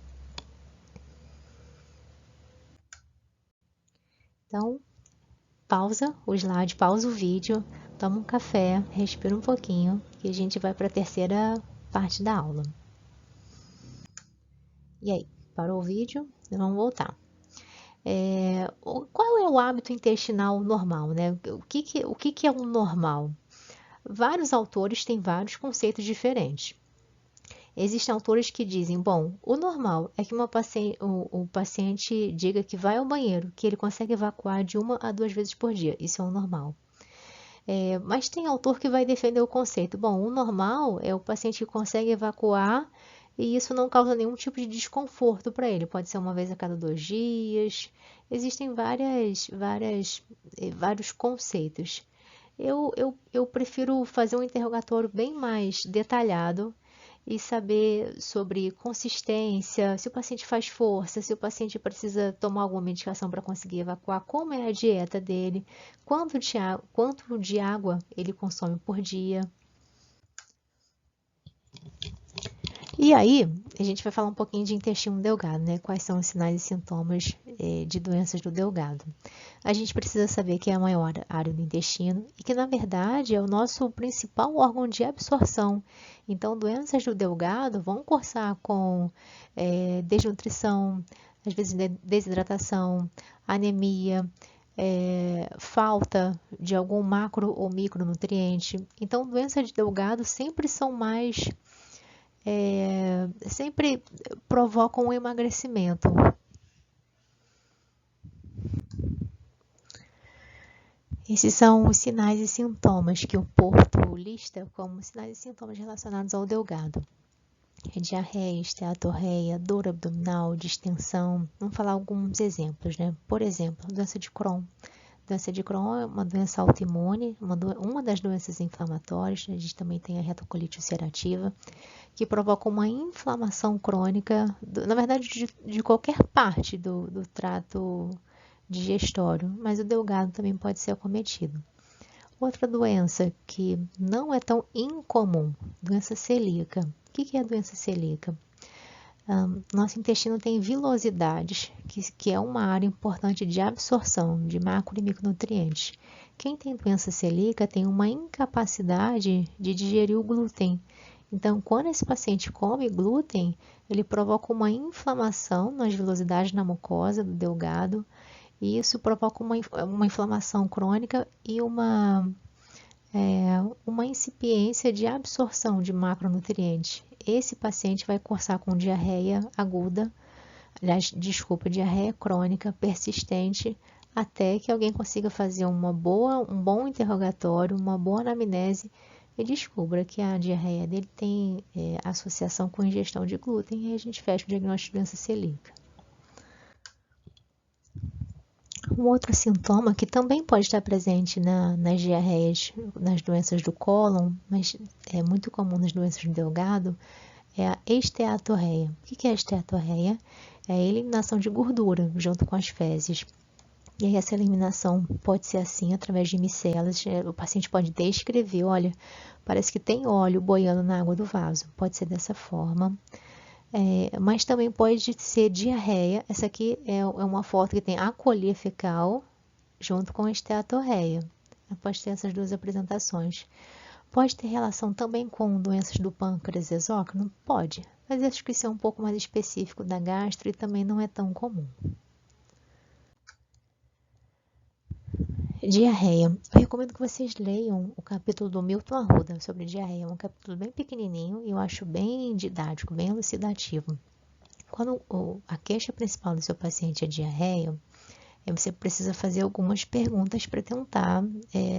Então, pausa o slide, pausa o vídeo, toma um café, respira um pouquinho, que a gente vai para a terceira parte da aula. E aí, parou o vídeo? Vamos voltar. Qual é o hábito intestinal normal, né? O que é o normal? Vários autores têm vários conceitos diferentes. Existem autores que dizem, bom, o normal é que o paciente diga que vai ao banheiro, que ele consegue evacuar de 1 a 2 vezes por dia. Isso é o normal. Mas tem autor que vai defender o conceito. Bom, o normal é o paciente que consegue evacuar e isso não causa nenhum tipo de desconforto para ele. Pode ser 1 vez a cada 2 dias. Existem vários conceitos. Eu prefiro fazer um interrogatório bem mais detalhado e saber sobre consistência, se o paciente faz força, se o paciente precisa tomar alguma medicação para conseguir evacuar, como é a dieta dele, quanto de água ele consome por dia. E aí, a gente vai falar um pouquinho de intestino delgado, né? Quais são os sinais e sintomas de doenças do delgado. A gente precisa saber que é a maior área do intestino e que, na verdade, é o nosso principal órgão de absorção. Então, doenças do delgado vão cursar com desnutrição, às vezes desidratação, anemia, falta de algum macro ou micronutriente. Então, doenças de delgado sempre são sempre provocam um emagrecimento. Esses são os sinais e sintomas que o Porto lista como sinais e sintomas relacionados ao delgado. Diarreia, esteatorreia, dor abdominal, distensão. Vamos falar alguns exemplos, né? Por exemplo, doença de Crohn. Doença de Crohn é uma doença autoimune, uma das doenças inflamatórias. A gente também tem a retocolite ulcerativa, que provoca uma inflamação crônica, na verdade, de qualquer parte do trato digestório, mas o delgado também pode ser acometido. Outra doença que não é tão incomum, doença celíaca. O que é a doença celíaca? Nosso intestino tem vilosidades, que é uma área importante de absorção de macro e micronutrientes. Quem tem doença celíaca tem uma incapacidade de digerir o glúten. Então, quando esse paciente come glúten, ele provoca uma inflamação nas vilosidades na mucosa do delgado, e isso provoca uma inflamação crônica e uma uma incipiência de absorção de macronutrientes. Esse paciente vai cursar com diarreia aguda, aliás, desculpa, diarreia crônica persistente, até que alguém consiga fazer um bom interrogatório, uma boa anamnese e descubra que a diarreia dele tem associação com ingestão de glúten e a gente fecha o diagnóstico de doença celíaca. Um outro sintoma que também pode estar presente nas diarreias, nas doenças do cólon, mas é muito comum nas doenças do delgado, é a esteatorreia. O que é a esteatorreia? É a eliminação de gordura junto com as fezes. E aí essa eliminação pode ser assim, através de micelas. O paciente pode descrever, olha, parece que tem óleo boiando na água do vaso. Pode ser dessa forma. Mas também pode ser diarreia. Essa aqui é uma foto que tem acolia fecal junto com esteatorreia. Pode ter essas duas apresentações. Pode ter relação também com doenças do pâncreas exócrino? Pode, mas acho que isso é um pouco mais específico da gastro e também não é tão comum. Diarreia. Eu recomendo que vocês leiam o capítulo do Milton Arruda sobre diarreia. É um capítulo bem pequenininho e eu acho bem didático, bem elucidativo. Quando a queixa principal do seu paciente é diarreia, você precisa fazer algumas perguntas para tentar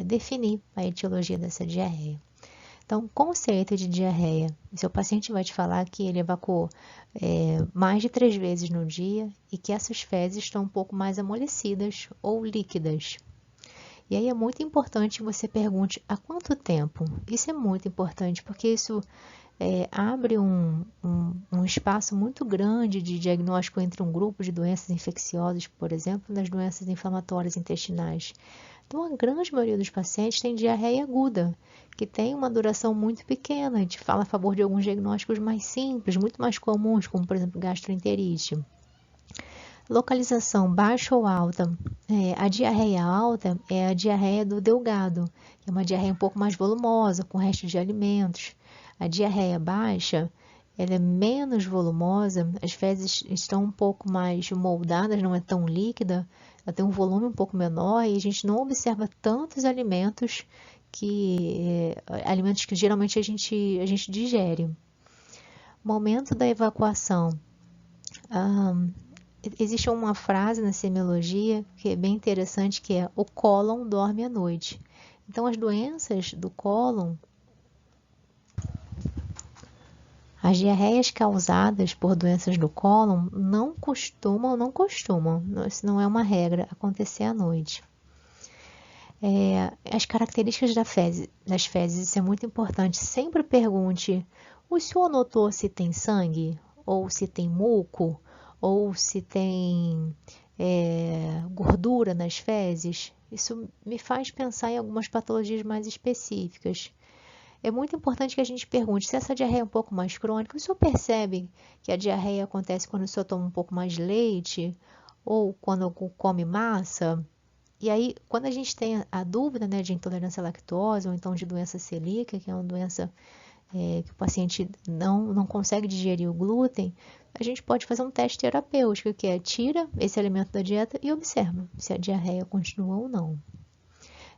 definir a etiologia dessa diarreia. Então, conceito de diarreia. Seu paciente vai te falar que ele evacuou mais de 3 vezes no dia e que essas fezes estão um pouco mais amolecidas ou líquidas. E aí é muito importante que você pergunte há quanto tempo. Isso é muito importante porque isso abre um espaço muito grande de diagnóstico entre um grupo de doenças infecciosas, por exemplo, das doenças inflamatórias intestinais. Então, a grande maioria dos pacientes tem diarreia aguda, que tem uma duração muito pequena. A gente fala a favor de alguns diagnósticos mais simples, muito mais comuns, como, por exemplo, gastroenterite. Localização baixa ou alta? A diarreia alta é a diarreia do delgado, que é uma diarreia um pouco mais volumosa, com restos de alimentos. A diarreia baixa, ela é menos volumosa, as fezes estão um pouco mais moldadas, não é tão líquida, ela tem um volume um pouco menor e a gente não observa tantos alimentos que geralmente a gente digere. Momento da evacuação. Existe uma frase na semiologia que é bem interessante, que é: o cólon dorme à noite. Então, as doenças do cólon, as diarreias causadas por doenças do cólon não costumam, isso não é uma regra, acontecer à noite. As características das fezes, isso é muito importante. Sempre pergunte: o senhor notou se tem sangue? Ou se tem muco? Ou se tem gordura nas fezes? Isso me faz pensar em algumas patologias mais específicas. É muito importante que a gente pergunte se essa diarreia é um pouco mais crônica. O senhor percebe que a diarreia acontece quando o senhor toma um pouco mais de leite? Ou quando come massa? E aí, quando a gente tem a dúvida, né, de intolerância à lactose ou então de doença celíaca, que é uma doença que o paciente não consegue digerir o glúten, a gente pode fazer um teste terapêutico, que é tira esse alimento da dieta e observa se a diarreia continua ou não.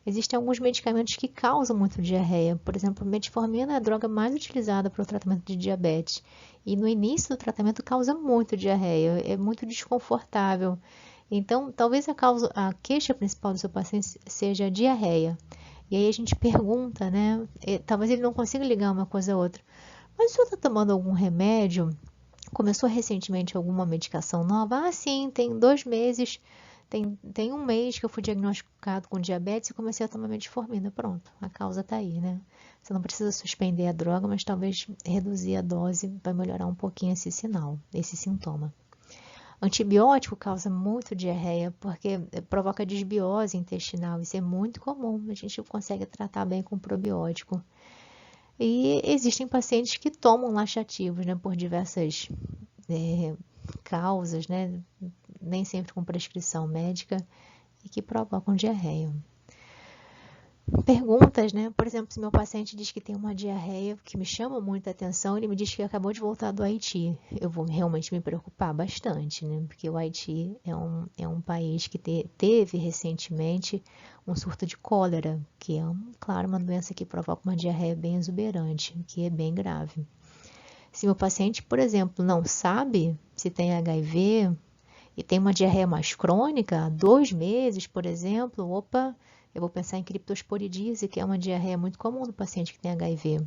Existem alguns medicamentos que causam muito diarreia. Por exemplo, metformina é a droga mais utilizada para o tratamento de diabetes. E no início do tratamento causa muito diarreia, é muito desconfortável. Então, talvez a queixa principal do seu paciente seja a diarreia. E aí a gente pergunta, né? Talvez ele não consiga ligar uma coisa a outra. Mas o senhor está tomando algum remédio? Começou recentemente alguma medicação nova? Ah, sim, tem 2 meses, tem 1 mês que eu fui diagnosticado com diabetes e comecei a tomar metformina. Pronto, a causa está aí, né? Você não precisa suspender a droga, mas talvez reduzir a dose vai melhorar um pouquinho esse sinal, esse sintoma. Antibiótico causa muito diarreia porque provoca desbiose intestinal. Isso é muito comum, a gente consegue tratar bem com probiótico. E existem pacientes que tomam laxativos, né, por diversas causas, né, nem sempre com prescrição médica, e que provocam diarreia. perguntas, né? Por exemplo, se meu paciente diz que tem uma diarreia que me chama muita atenção, ele me diz que acabou de voltar do Haiti. Eu vou realmente me preocupar bastante, né? Porque o Haiti é um país que teve recentemente um surto de cólera, que é, claro, uma doença que provoca uma diarreia bem exuberante, que é bem grave. Se meu paciente, por exemplo, não sabe se tem HIV e tem uma diarreia mais crônica, há 2 meses, por exemplo, opa, eu vou pensar em criptosporidise, que é uma diarreia muito comum no paciente que tem HIV.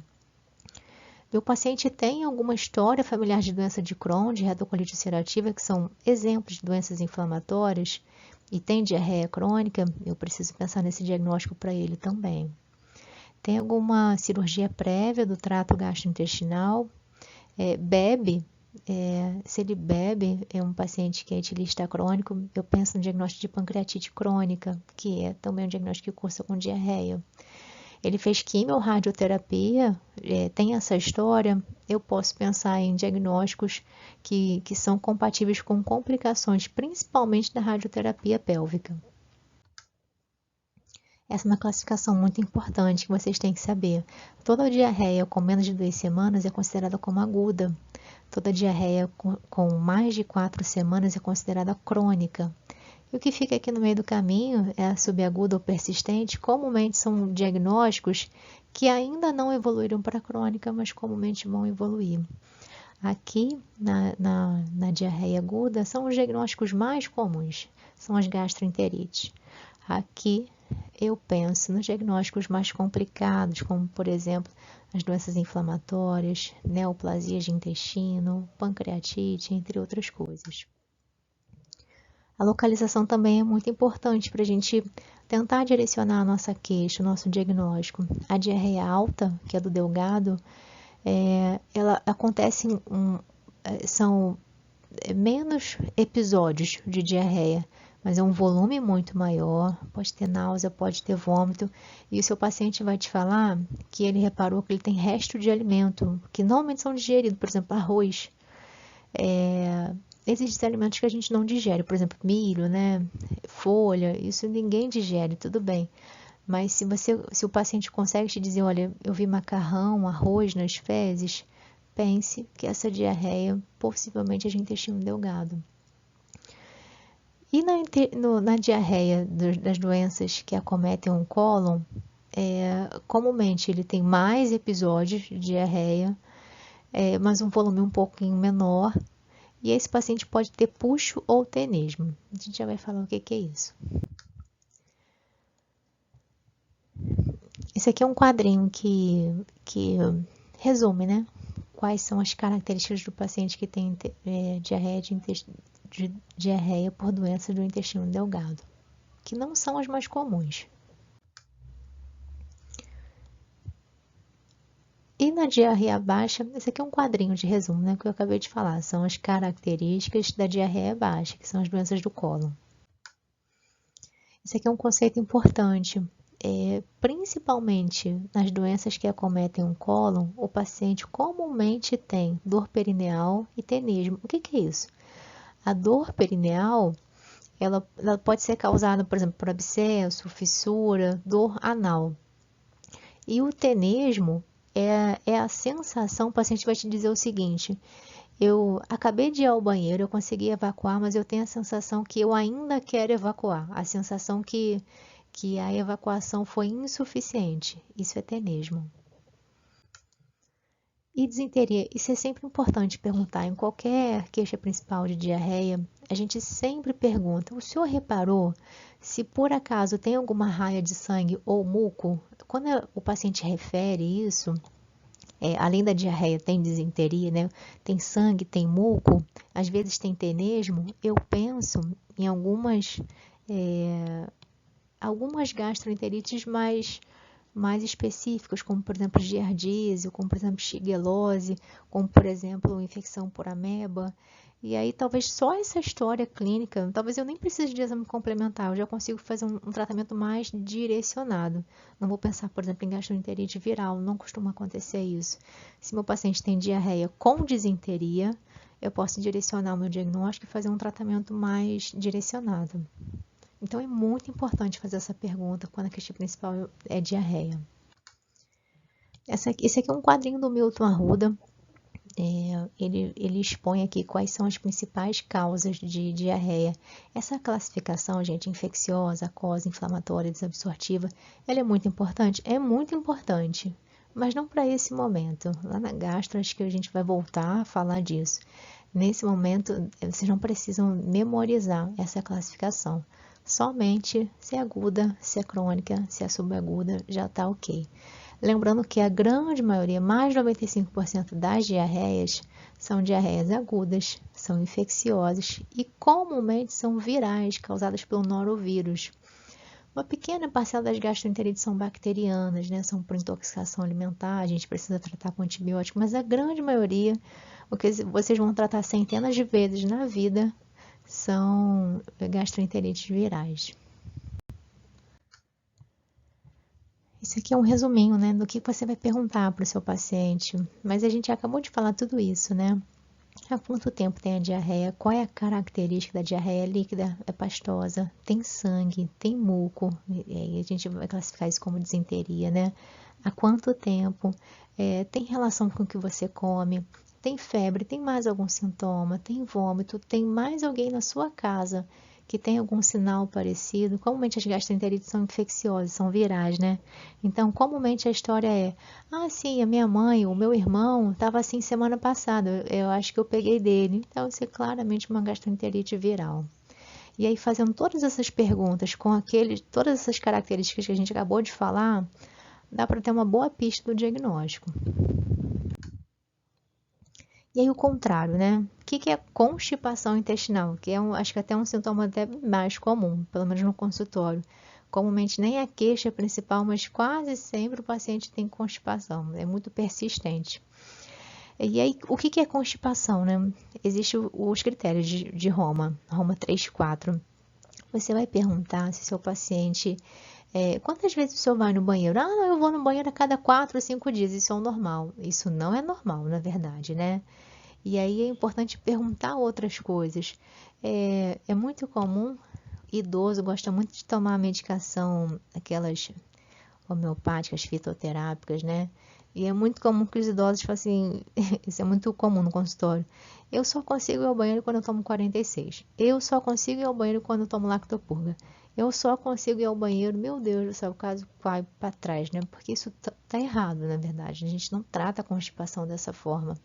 Meu paciente tem alguma história familiar de doença de Crohn, de retocolite ulcerativa, que são exemplos de doenças inflamatórias, e tem diarreia crônica, eu preciso pensar nesse diagnóstico para ele também. Tem alguma cirurgia prévia do trato gastrointestinal? Bebe? Se ele bebe, é um paciente que é etilista crônico, eu penso no diagnóstico de pancreatite crônica, que é também um diagnóstico que cursa com diarreia. Ele fez quimio ou radioterapia, tem essa história, eu posso pensar em diagnósticos que são compatíveis com complicações, principalmente da radioterapia pélvica. Essa é uma classificação muito importante que vocês têm que saber. Toda diarreia com menos de 2 semanas é considerada como aguda. Toda diarreia com mais de 4 semanas é considerada crônica. E o que fica aqui no meio do caminho é a subaguda ou persistente. Comumente são diagnósticos que ainda não evoluíram para crônica, mas comumente vão evoluir. Aqui, na diarreia aguda, são os diagnósticos mais comuns, são as gastroenterites. Aqui, eu penso nos diagnósticos mais complicados, como, por exemplo, as doenças inflamatórias, neoplasias de intestino, pancreatite, entre outras coisas. A localização também é muito importante para a gente tentar direcionar a nossa queixa, o nosso diagnóstico. A diarreia alta, que é do delgado, ela acontece são menos episódios de diarreia, mas é um volume muito maior, pode ter náusea, pode ter vômito, e o seu paciente vai te falar que ele reparou que ele tem resto de alimento, que normalmente são digeridos, por exemplo, arroz. Existem alimentos que a gente não digere, por exemplo, milho, né? Folha, isso ninguém digere, tudo bem. Mas se o paciente consegue te dizer, olha, eu vi macarrão, arroz nas fezes, pense que essa diarreia possivelmente é de intestino delgado. E na diarreia das doenças que acometem o cólon, comumente ele tem mais episódios de diarreia, mas um volume um pouquinho menor, e esse paciente pode ter puxo ou tenesmo. A gente já vai falar o que é isso. Esse aqui é um quadrinho que resume, né? Quais são as características do paciente que tem diarreia por doença do intestino delgado, que não são as mais comuns. E na diarreia baixa, esse aqui é um quadrinho de resumo, né, que eu acabei de falar, são as características da diarreia baixa, que são as doenças do cólon. Esse aqui é um conceito importante, principalmente nas doenças que acometem o cólon, o paciente comumente tem dor perineal e tenesmo. O que é isso? A dor perineal, ela pode ser causada, por exemplo, por abscesso, fissura, dor anal. E o tenesmo é a sensação, o paciente vai te dizer o seguinte, eu acabei de ir ao banheiro, eu consegui evacuar, mas eu tenho a sensação que eu ainda quero evacuar, a sensação que a evacuação foi insuficiente, isso é tenesmo. E disenteria, isso é sempre importante perguntar. Em qualquer queixa principal de diarreia, a gente sempre pergunta: o senhor reparou se por acaso tem alguma raia de sangue ou muco? Quando o paciente refere isso, além da diarreia, tem disenteria, né? Tem sangue, tem muco, às vezes tem tenesmo, eu penso em algumas gastroenterites mais específicas, como por exemplo giardíase, como por exemplo shigellose, como por exemplo infecção por ameba. E aí talvez só essa história clínica, talvez eu nem precise de exame complementar, eu já consigo fazer um tratamento mais direcionado. Não vou pensar, por exemplo, em gastroenterite viral, não costuma acontecer isso. Se meu paciente tem diarreia com disenteria, eu posso direcionar o meu diagnóstico e fazer um tratamento mais direcionado. Então é muito importante fazer essa pergunta quando a queixa principal é diarreia. Esse aqui é um quadrinho do Milton Arruda. Ele expõe aqui quais são as principais causas de diarreia. Essa classificação, gente, infecciosa, aquosa, inflamatória, desabsortiva, ela é muito importante? É muito importante, mas não para esse momento. Lá na gastro, acho que a gente vai voltar a falar disso. Nesse momento, vocês não precisam memorizar essa classificação. Somente se é aguda, se é crônica, se é subaguda, já está ok. Lembrando que a grande maioria, mais de 95% das diarreias, são diarreias agudas, são infecciosas e comumente são virais, causadas pelo norovírus. Uma pequena parcela das gastroenterites são bacterianas, né? São por intoxicação alimentar, a gente precisa tratar com antibiótico, mas a grande maioria, o que vocês vão tratar centenas de vezes na vida, são gastroenterites virais. Isso aqui é um resuminho, né, do que você vai perguntar para o seu paciente. Mas a gente acabou de falar tudo isso, né? Há quanto tempo tem a diarreia? Qual é a característica da diarreia? É líquida, é pastosa, tem sangue, tem muco. E aí a gente vai classificar isso como disenteria, né? Há quanto tempo? Tem relação com o que você come? Tem febre? Tem mais algum sintoma? Tem vômito? Tem mais alguém na sua casa que tem algum sinal parecido? Comumente as gastroenterites são infecciosas, são virais, né? Então, comumente a história é: ah, sim, a minha mãe, o meu irmão estava assim semana passada, eu acho que eu peguei dele. Então, isso é claramente uma gastroenterite viral. E aí, fazendo todas essas perguntas com todas essas características que a gente acabou de falar, dá para ter uma boa pista do diagnóstico. E aí o contrário, né? O que é constipação intestinal? Que acho que até um sintoma até mais comum, pelo menos no consultório. Comumente nem é a queixa principal, mas quase sempre o paciente tem constipação, é muito persistente. E aí, o que é constipação, né? Existem os critérios de Roma 3, 4. Você vai perguntar se seu paciente... quantas vezes o senhor vai no banheiro? Ah, não, eu vou no banheiro a cada 4 ou 5 dias, isso é o normal. Isso não é normal, na verdade, né? E aí é importante perguntar outras coisas. É muito comum, idoso gosta muito de tomar medicação, aquelas homeopáticas, fitoterápicas, né? E é muito comum que os idosos falem assim, isso é muito comum no consultório. Eu só consigo ir ao banheiro quando eu tomo 46. Eu só consigo ir ao banheiro quando eu tomo lactopurga. Eu só consigo ir ao banheiro, meu Deus do céu, o caso vai para trás, né? Porque isso tá errado, na verdade. A gente não trata a constipação dessa forma.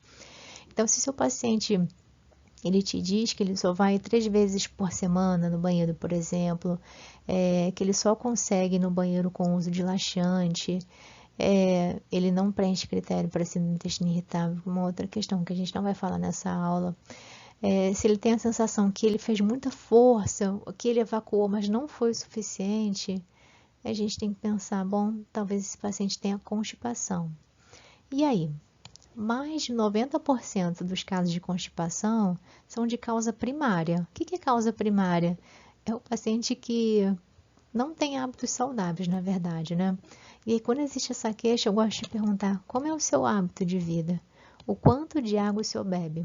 Então, se seu paciente ele te diz que ele só vai 3 vezes por semana no banheiro, por exemplo, que ele só consegue ir no banheiro com uso de laxante, ele não preenche critério para síndrome do intestino irritável, uma outra questão que a gente não vai falar nessa aula. Se ele tem a sensação que ele fez muita força, que ele evacuou, mas não foi o suficiente, a gente tem que pensar, bom, talvez esse paciente tenha constipação. E aí? Mais de 90% dos casos de constipação são de causa primária. O que é causa primária? É o paciente que não tem hábitos saudáveis, na verdade, né? E aí, quando existe essa queixa, eu gosto de perguntar: como é o seu hábito de vida? O quanto de água o senhor bebe?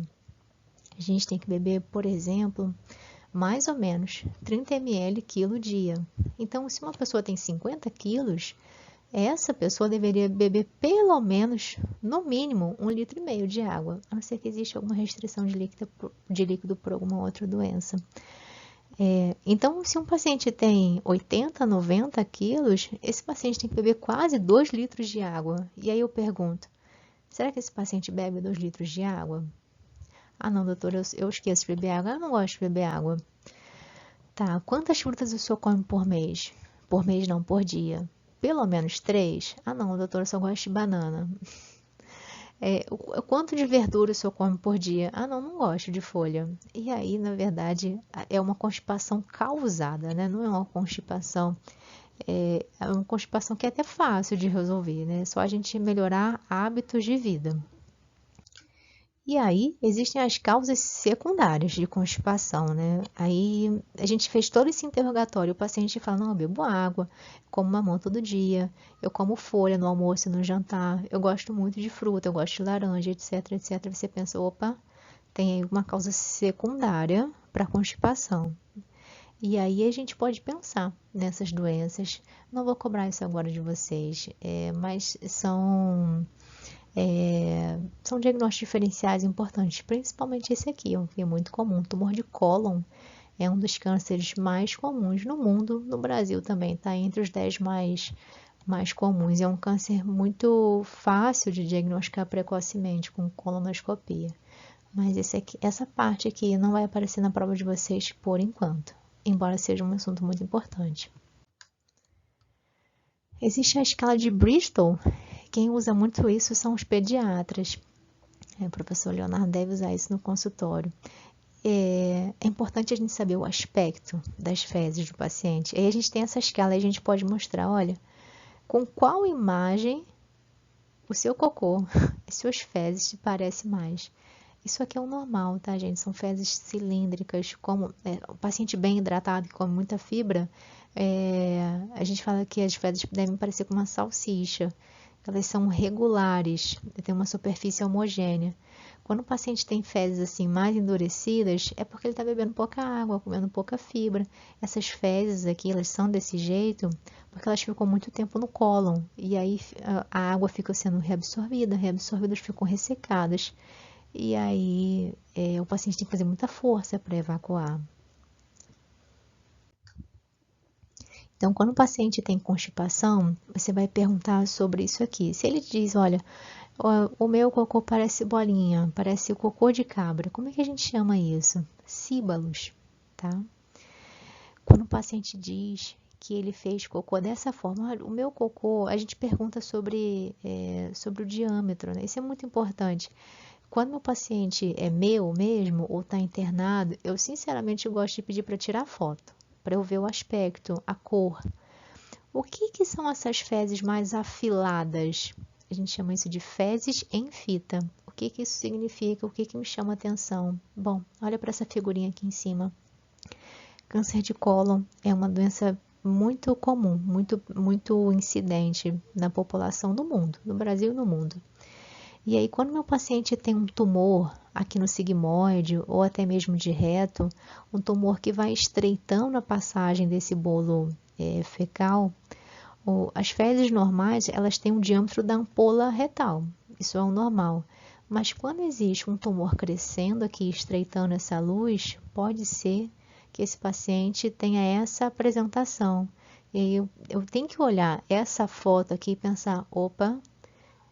A gente tem que beber, por exemplo, mais ou menos 30 ml quilo dia. Então, se uma pessoa tem 50 quilos, essa pessoa deveria beber pelo menos, no mínimo, 1,5 litro de água, a não ser que exista alguma restrição de líquido por alguma outra doença. Então, se um paciente tem 80, 90 quilos, esse paciente tem que beber quase 2 litros de água. E aí eu pergunto, será que esse paciente bebe 2 litros de água? Ah, não, doutor, eu esqueço de beber água. Eu não gosto de beber água. Tá, quantas frutas o senhor come por mês? Por mês não, por dia. Pelo menos 3? Ah, não, doutor, eu só gosto de banana. Quanto de verdura o senhor come por dia? Ah, não, não gosto de folha. E aí, na verdade, é uma constipação causada, né? Não é uma constipação. É uma constipação que é até fácil de resolver, né? É só a gente melhorar hábitos de vida. E aí, existem as causas secundárias de constipação, né? Aí, a gente fez todo esse interrogatório, o paciente fala, não, eu bebo água, como mamão todo dia, eu como folha no almoço e no jantar, eu gosto muito de fruta, eu gosto de laranja, etc, etc. Você pensa, opa, tem aí uma causa secundária para constipação. E aí a gente pode pensar nessas doenças. Não vou cobrar isso agora de vocês, mas são diagnósticos diferenciais importantes, principalmente esse aqui, que é muito comum. Tumor de cólon é um dos cânceres mais comuns no mundo, no Brasil também, está entre os 10 mais comuns. É um câncer muito fácil de diagnosticar precocemente com colonoscopia. Mas essa parte aqui não vai aparecer na prova de vocês por enquanto, embora seja um assunto muito importante. Existe a escala de Bristol. Quem usa muito isso são os pediatras. O professor Leonardo deve usar isso no consultório. É importante a gente saber o aspecto das fezes do paciente. Aí a gente tem essa escala e a gente pode mostrar, olha, com qual imagem o seu cocô, as suas fezes se parecem mais. Isso aqui é o normal, tá, gente? São fezes cilíndricas, como o paciente bem hidratado que come muita fibra, a gente fala que as fezes devem parecer com uma salsicha. Elas são regulares, tem uma superfície homogênea. Quando o paciente tem fezes assim mais endurecidas, é porque ele está bebendo pouca água, comendo pouca fibra. Essas fezes aqui, elas são desse jeito porque elas ficam muito tempo no cólon. E aí a água fica sendo reabsorvida, reabsorvidas ficam ressecadas. E aí o paciente tem que fazer muita força para evacuar. Então, quando o paciente tem constipação, você vai perguntar sobre isso aqui. Se ele diz, olha, o meu cocô parece bolinha, parece o cocô de cabra, como é que a gente chama isso? Síbalos, tá? Quando o paciente diz que ele fez cocô dessa forma, olha, o meu cocô, a gente pergunta sobre o diâmetro, né? Isso é muito importante. Quando meu paciente é meu mesmo ou está internado, eu sinceramente gosto de pedir para tirar foto, para eu ver o aspecto, a cor. O que são essas fezes mais afiladas? A gente chama isso de fezes em fita. O que isso significa? O que me chama atenção? Bom, olha para essa figurinha aqui em cima. Câncer de cólon é uma doença muito comum, muito incidente na população do mundo, no Brasil e no mundo. E aí, quando meu paciente tem um tumor aqui no sigmoide ou até mesmo de reto, um tumor que vai estreitando a passagem desse bolo fecal, as fezes normais, elas têm um diâmetro da ampola retal, isso é o normal. Mas quando existe um tumor crescendo aqui, estreitando essa luz, pode ser que esse paciente tenha essa apresentação. E aí eu tenho que olhar essa foto aqui e pensar, opa,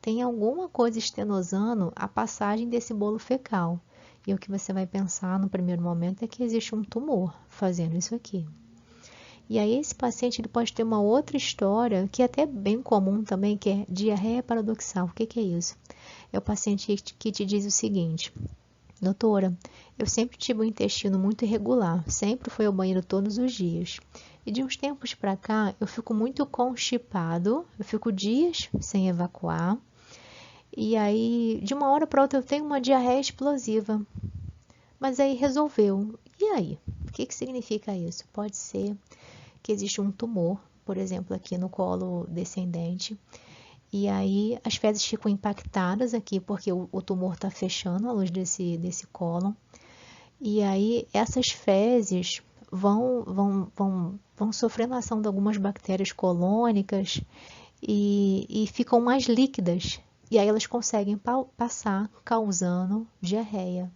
tem alguma coisa estenosando a passagem desse bolo fecal. E o que você vai pensar no primeiro momento é que existe um tumor fazendo isso aqui. E aí esse paciente ele pode ter uma outra história, que é até bem comum também, que é diarreia paradoxal. O que é isso? É o paciente que te diz o seguinte: doutora, eu sempre tive um intestino muito irregular, sempre fui ao banheiro todos os dias. E de uns tempos para cá, eu fico muito constipado, eu fico dias sem evacuar. E aí, de uma hora para outra, eu tenho uma diarreia explosiva. Mas aí resolveu. E aí? O que significa isso? Pode ser que existe um tumor, por exemplo, aqui no colo descendente. E aí as fezes ficam impactadas aqui, porque o tumor está fechando a luz desse cólon. E aí essas fezes vão sofrendo a ação de algumas bactérias colônicas e ficam mais líquidas. E aí elas conseguem passar causando diarreia.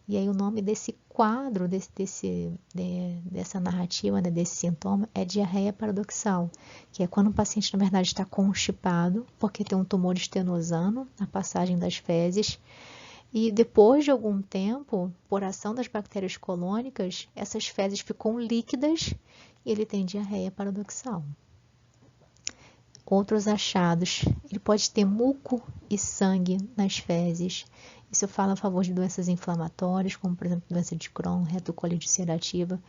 E aí o nome desse quadro, dessa narrativa, né, desse sintoma, é diarreia paradoxal, que é quando o paciente, na verdade, está constipado, porque tem um tumor estenosando a passagem das fezes, e depois de algum tempo, por ação das bactérias colônicas, essas fezes ficam líquidas e ele tem diarreia paradoxal. Outros achados, ele pode ter muco e sangue nas fezes. Isso fala a favor de doenças inflamatórias, como por exemplo doença de Crohn, retocolite ulcerativa,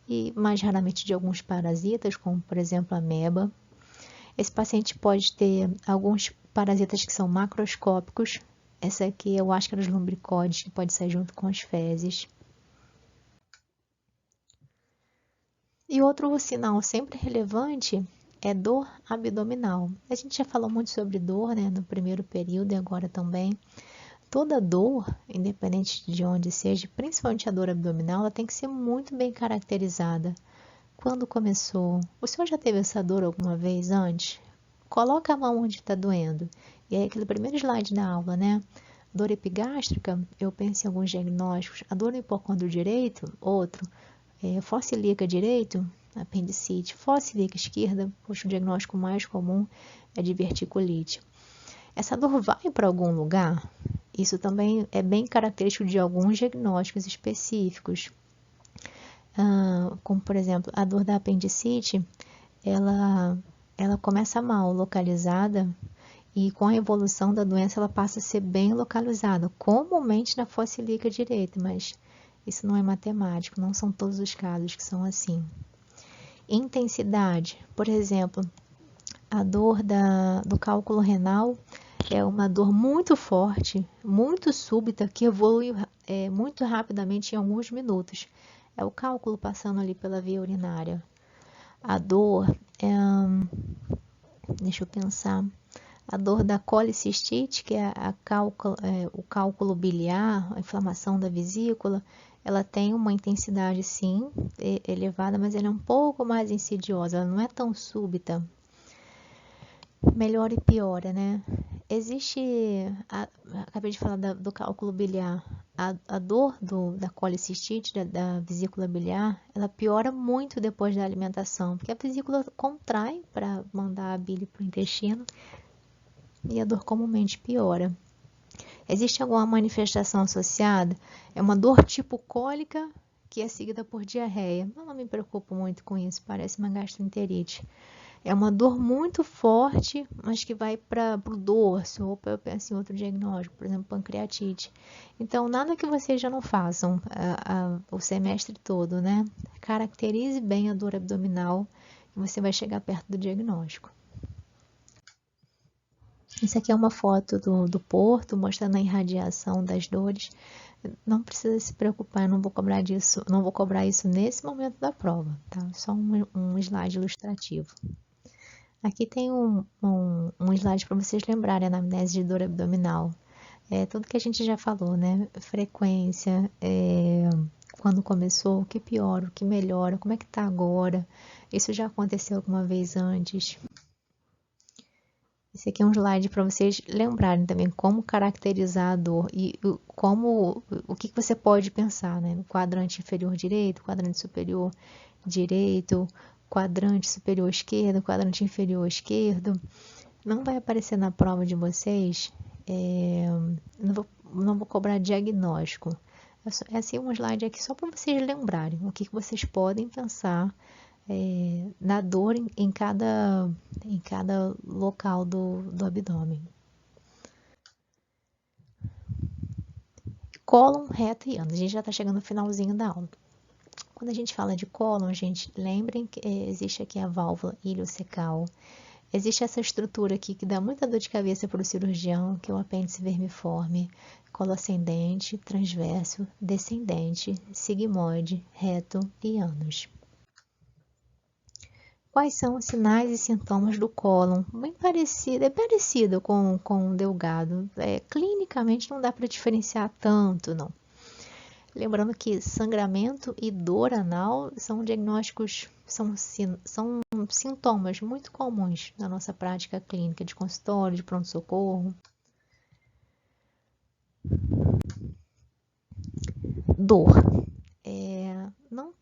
e mais raramente de alguns parasitas, como por exemplo a ameba. Esse paciente pode ter alguns parasitas que são macroscópicos. Essa aqui é o Ascaris lumbricoides, que pode sair junto com as fezes. E outro sinal sempre relevante é dor abdominal. A gente já falou muito sobre dor, né, no primeiro período e agora também. Toda dor, independente de onde seja, principalmente a dor abdominal, ela tem que ser muito bem caracterizada, Quando começou? O senhor já teve essa dor alguma vez antes? Coloca a mão onde está doendo. E aí, aquele primeiro slide da aula, né? Dor epigástrica, eu penso em alguns diagnósticos. A dor no hipocôndrio direito, outro. Fossa ilíaca direito, apendicite. Fossa ilíaca esquerda, poxa, o diagnóstico mais comum é de verticulite. Essa dor vai para algum lugar? Isso também é bem característico de alguns diagnósticos específicos. Como, por exemplo, a dor da apendicite, ela começa mal, localizada, e com a evolução da doença ela passa a ser bem localizada, comumente na fossa ilíaca direita, mas isso não é matemático, não são todos os casos que são assim. Intensidade, por exemplo, a dor do cálculo renal é uma dor muito forte, muito súbita, que evolui muito rapidamente em alguns minutos. É o cálculo passando ali pela via urinária. A dor, deixa eu pensar, a dor da colicistite, que é o cálculo biliar, a inflamação da vesícula, ela tem uma intensidade, sim, elevada, mas ela é um pouco mais insidiosa, ela não é tão súbita. Melhora e piora, né? Acabei de falar do cálculo biliar, a dor da colicistite, da vesícula biliar, ela piora muito depois da alimentação, porque a vesícula contrai para mandar a bile para o intestino, e a dor comumente piora. Existe alguma manifestação associada? É uma dor tipo cólica que é seguida por diarreia. Eu não me preocupo muito com isso, parece uma gastroenterite. É uma dor muito forte, mas que vai para o dorso, ou eu penso em outro diagnóstico, por exemplo, pancreatite. Então, nada que vocês já não façam o semestre todo, né? Caracterize bem a dor abdominal e você vai chegar perto do diagnóstico. Isso aqui é uma foto do porto, mostrando a irradiação das dores. Não precisa se preocupar, eu não vou cobrar isso nesse momento da prova, tá? Só um slide ilustrativo. Aqui tem um slide para vocês lembrarem a anamnese de dor abdominal. Tudo que a gente já falou, né? Frequência, quando começou, o que piora, o que melhora, como é que tá agora. Isso já aconteceu alguma vez antes. Esse aqui é um slide para vocês lembrarem também como caracterizar a dor e o que você pode pensar, né? No quadrante inferior direito, quadrante superior direito, quadrante superior esquerdo, quadrante inferior esquerdo. Não vai aparecer na prova de vocês, não vou cobrar diagnóstico. É assim um slide aqui só para vocês lembrarem o que vocês podem pensar na dor em cada local do abdômen. Cólon, reto e ânus. A gente já está chegando no finalzinho da aula. Quando a gente fala de cólon, gente, lembrem que existe aqui a válvula iliocecal. Existe essa estrutura aqui que dá muita dor de cabeça para o cirurgião, que é o apêndice vermiforme, colo ascendente, transverso, descendente, sigmoide, reto e ânus. Quais são os sinais e sintomas do cólon? É parecido com o delgado. Clinicamente não dá para diferenciar tanto, não. Lembrando que sangramento e dor anal são diagnósticos, são sintomas muito comuns na nossa prática clínica de consultório, de pronto-socorro. Dor. Não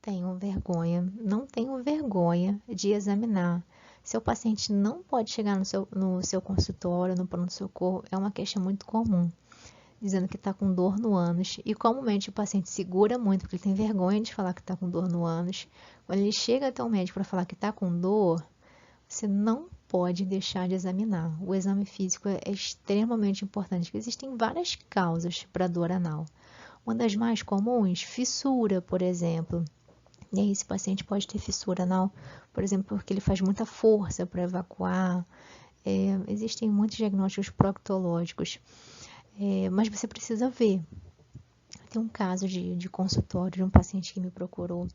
tenho vergonha de examinar. Seu paciente não pode chegar no seu consultório, no pronto-socorro, é uma queixa muito comum, dizendo que está com dor no ânus. E comumente o paciente segura muito, porque ele tem vergonha de falar que está com dor no ânus. Quando ele chega até o médico para falar que está com dor, você não pode deixar de examinar. O exame físico é extremamente importante, porque existem várias causas para dor anal. Uma das mais comuns, fissura, por exemplo. E aí esse paciente pode ter fissura anal, por exemplo, porque ele faz muita força para evacuar. Existem muitos diagnósticos proctológicos, mas você precisa ver. Tem um caso de consultório de um paciente que me procurou.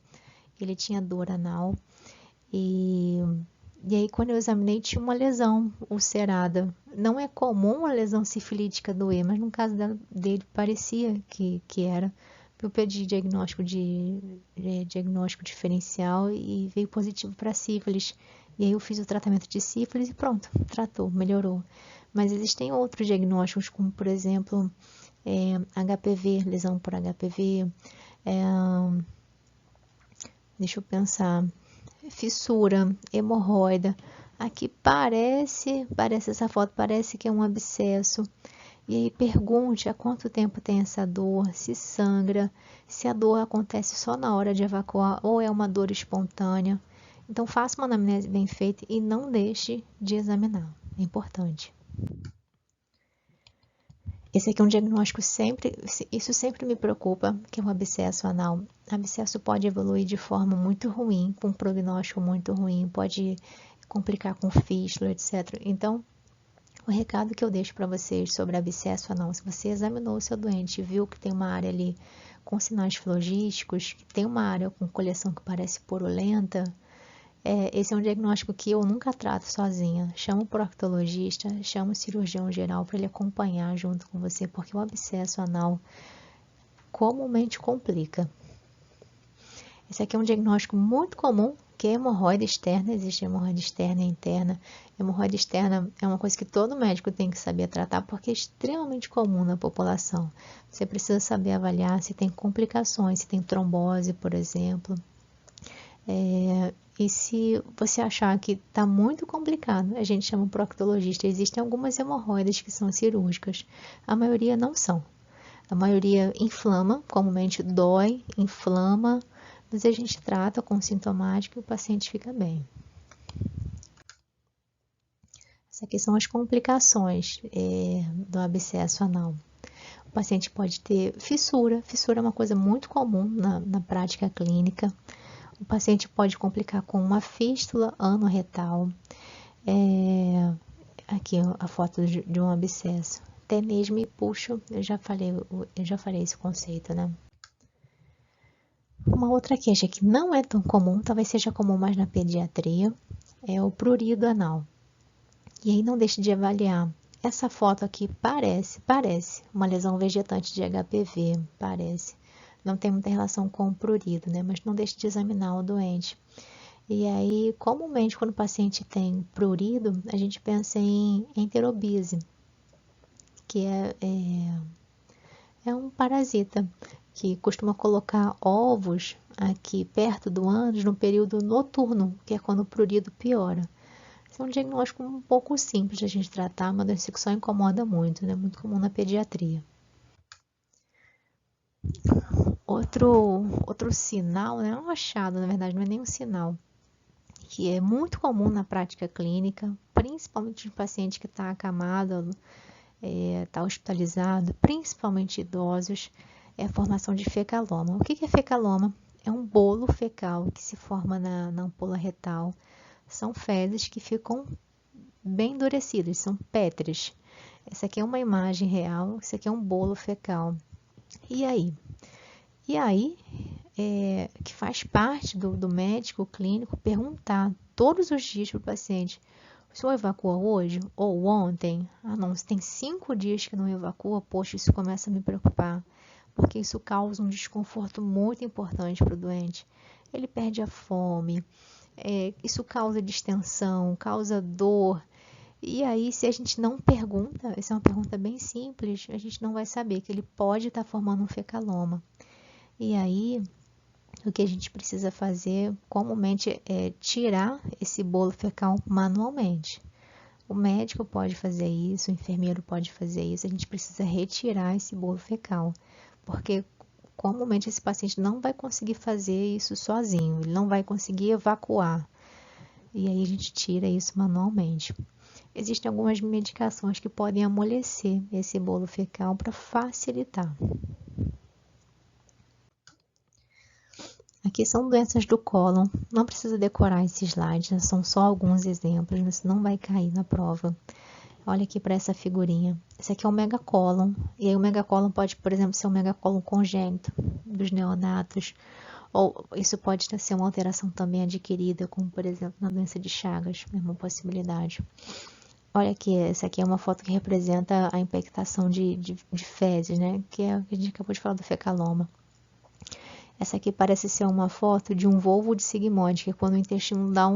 Ele tinha dor anal e aí quando eu examinei tinha uma lesão ulcerada. Não é comum a lesão sifilítica doer, mas no caso dele parecia que era. Eu pedi diagnóstico diferencial e veio positivo para sífilis. E aí eu fiz o tratamento de sífilis e pronto, tratou, melhorou. Mas existem outros diagnósticos, como por exemplo, HPV, lesão por HPV, deixa eu pensar, fissura, hemorroida. Aqui parece essa foto, parece que é um abscesso. E aí pergunte há quanto tempo tem essa dor, se sangra, se a dor acontece só na hora de evacuar ou é uma dor espontânea. Então faça uma anamnese bem feita e não deixe de examinar. É importante. Esse aqui é um diagnóstico isso sempre me preocupa, que é um abscesso anal. Abscesso pode evoluir de forma muito ruim, com um prognóstico muito ruim, pode complicar com fístula, etc. Então, o recado que eu deixo para vocês sobre abscesso anal, se você examinou o seu doente e viu que tem uma área ali com sinais flogísticos, que tem uma área com coleção que parece purulenta, esse é um diagnóstico que eu nunca trato sozinha. Chama o proctologista, chama o cirurgião geral para ele acompanhar junto com você, porque o abscesso anal comumente complica. Esse aqui é um diagnóstico muito comum, que é hemorroida externa. Existe hemorroida externa e interna. Hemorroida externa é uma coisa que todo médico tem que saber tratar, porque é extremamente comum na população. Você precisa saber avaliar se tem complicações, se tem trombose, por exemplo. E se você achar que está muito complicado, a gente chama o proctologista. Existem algumas hemorroidas que são cirúrgicas, a maioria não são. A maioria inflama, comumente dói, inflama, mas a gente trata com sintomático e o paciente fica bem. Essas aqui são as complicações do abscesso anal. O paciente pode ter fissura. Fissura é uma coisa muito comum na prática clínica. O paciente pode complicar com uma fístula anorretal. Aqui a foto de um abscesso. Até mesmo puxo, eu já falei esse conceito, né? Uma outra queixa que não é tão comum, talvez seja comum mais na pediatria, é o prurido anal. E aí não deixe de avaliar. Essa foto aqui parece uma lesão vegetante de HPV, parece. Não tem muita relação com o prurido, né? Mas não deixe de examinar o doente. E aí, comumente, quando o paciente tem prurido, a gente pensa em enterobise, que é um parasita que costuma colocar ovos aqui perto do ânus no período noturno, que é quando o prurido piora. Esse é um diagnóstico um pouco simples de a gente tratar, mas doença que só incomoda muito, né? Muito comum na pediatria. Outro sinal, né? Um achado, na verdade, não é nem um sinal, que é muito comum na prática clínica, principalmente em paciente que está acamado, está hospitalizado, principalmente idosos, é a formação de fecaloma. O que é fecaloma? É um bolo fecal que se forma na ampola retal. São fezes que ficam bem endurecidas, são pétreas. Essa aqui é uma imagem real, isso aqui é um bolo fecal. E aí? Que faz parte do médico clínico perguntar todos os dias para o paciente: o senhor evacua hoje ou ontem? Ah, não, se tem 5 dias que não evacua, poxa, isso começa a me preocupar, porque isso causa um desconforto muito importante para o doente. Ele perde a fome, isso causa distensão, causa dor. E aí, se a gente não pergunta, essa é uma pergunta bem simples, a gente não vai saber que ele pode estar formando um fecaloma. E aí, o que a gente precisa fazer comumente é tirar esse bolo fecal manualmente. O médico pode fazer isso, o enfermeiro pode fazer isso, a gente precisa retirar esse bolo fecal, porque comumente esse paciente não vai conseguir fazer isso sozinho, ele não vai conseguir evacuar. E aí a gente tira isso manualmente. Existem algumas medicações que podem amolecer esse bolo fecal para facilitar. Aqui são doenças do cólon. Não precisa decorar esses slides, são só alguns exemplos, você não vai cair na prova. Olha aqui para essa figurinha. Esse aqui é o megacólon. E aí o megacólon pode, por exemplo, ser um megacólon congênito dos neonatos. Ou isso pode ser uma alteração também adquirida, como por exemplo na doença de Chagas, é uma possibilidade. Olha aqui, essa aqui é uma foto que representa a impactação de fezes, né? Que é o que a gente acabou de falar do fecaloma. Essa aqui parece ser uma foto de um volvo de sigmoide, que é quando o intestino dá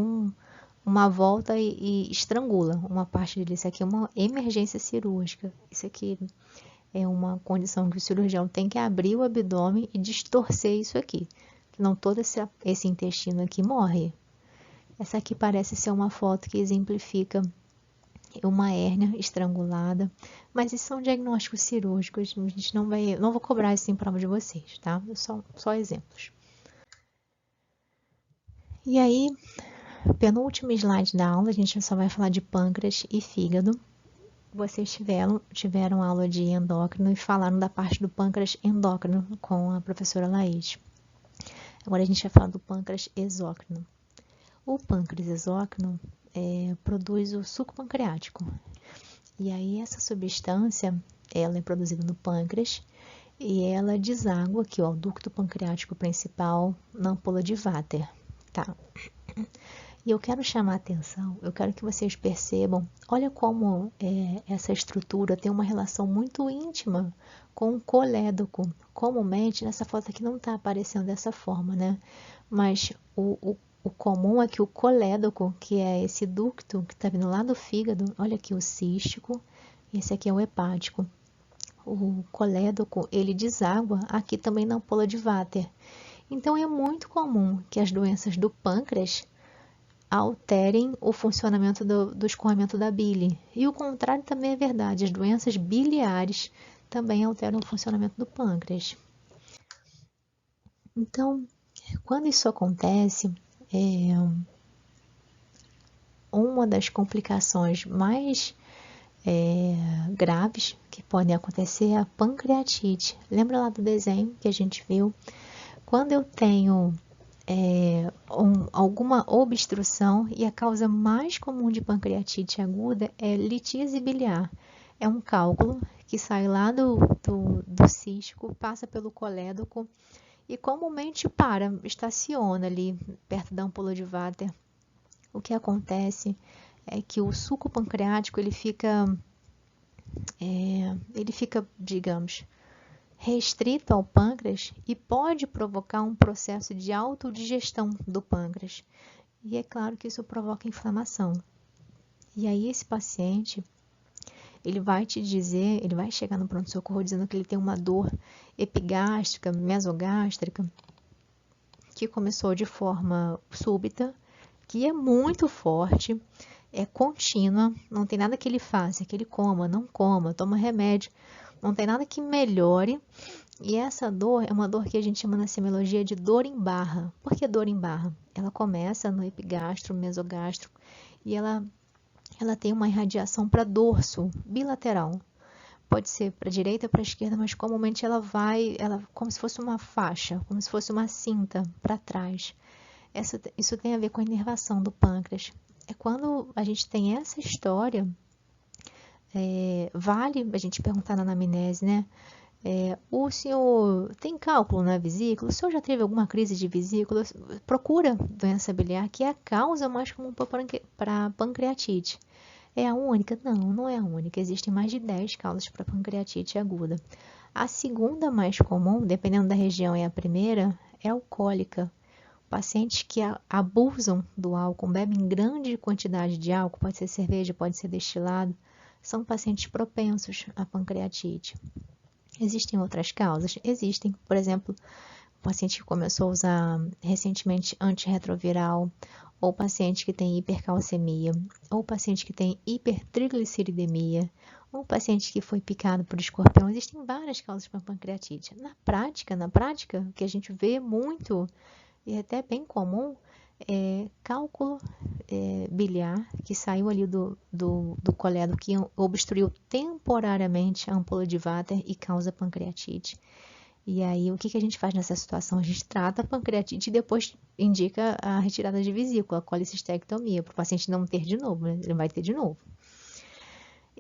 uma volta e estrangula uma parte dele. Isso aqui é uma emergência cirúrgica. Isso aqui é uma condição que o cirurgião tem que abrir o abdômen e distorcer isso aqui. Senão todo esse intestino aqui morre. Essa aqui parece ser uma foto que exemplifica uma hérnia estrangulada, mas isso são diagnósticos cirúrgicos, a gente não vou cobrar isso em prova de vocês, tá? Só exemplos. E aí, penúltimo slide da aula, a gente só vai falar de pâncreas e fígado. Vocês tiveram aula de endócrino e falaram da parte do pâncreas endócrino com a professora Laís. Agora a gente vai falar do pâncreas exócrino. O pâncreas exócrino produz o suco pancreático. E aí essa substância, ela é produzida no pâncreas e ela deságua aqui, ó, o ducto pancreático principal na ampola de Vater, tá? E eu quero chamar a atenção, eu quero que vocês percebam, olha como essa estrutura tem uma relação muito íntima com o colédoco. Comumente, nessa foto aqui não está aparecendo dessa forma, né? Mas o comum é que o colédoco, que é esse ducto que está vindo lá do fígado, olha aqui o cístico, esse aqui é o hepático. O colédoco, ele deságua aqui também na ampola de Vater. Então, é muito comum que as doenças do pâncreas alterem o funcionamento do escoamento da bile. E o contrário também é verdade, as doenças biliares também alteram o funcionamento do pâncreas. Então, quando isso acontece, uma das complicações mais graves que podem acontecer é a pancreatite. Lembra lá do desenho que a gente viu? Quando eu tenho alguma obstrução, e a causa mais comum de pancreatite aguda é litíase biliar. É um cálculo que sai lá do cístico, passa pelo colédoco e comumente estaciona ali perto da ampola de Vater. O que acontece é que o suco pancreático ele fica, digamos, restrito ao pâncreas e pode provocar um processo de autodigestão do pâncreas. E é claro que isso provoca inflamação. E aí esse paciente, ele vai chegar no pronto-socorro dizendo que ele tem uma dor epigástrica, mesogástrica, que começou de forma súbita, que é muito forte, é contínua, não tem nada que ele faça, que ele coma, não coma, toma remédio, não tem nada que melhore. E essa dor é uma dor que a gente chama na semiologia de dor em barra. Por que dor em barra? Ela começa no epigastro, mesogástrico, e ela tem uma irradiação para dorso, bilateral. Pode ser para a direita ou para a esquerda, mas comumente ela como se fosse uma faixa, como se fosse uma cinta para trás. Isso tem a ver com a inervação do pâncreas. É quando a gente tem essa história, vale a gente perguntar na anamnese, né? O senhor tem cálculo na vesícula? O senhor já teve alguma crise de vesícula? Procura doença biliar, que é a causa mais comum para pancreatite. É a única? Não, não é a única. Existem mais de 10 causas para pancreatite aguda. A segunda mais comum, dependendo da região, é a primeira, é alcoólica. Pacientes que abusam do álcool, bebem grande quantidade de álcool, pode ser cerveja, pode ser destilado, são pacientes propensos à pancreatite. Existem outras causas? Existem. Por exemplo, paciente que começou a usar recentemente antirretroviral, ou paciente que tem hipercalcemia, ou paciente que tem hipertrigliceridemia, ou paciente que foi picado por escorpião. Existem várias causas para pancreatite. Na prática, o que a gente vê muito, e é até bem comum, cálculo biliar, que saiu ali do colédoco, que obstruiu temporariamente a ampola de Vater e causa pancreatite. E aí, o que a gente faz nessa situação? A gente trata a pancreatite e depois indica a retirada de vesícula, a colicistectomia, para o paciente não ter de novo, né? Ele vai ter de novo.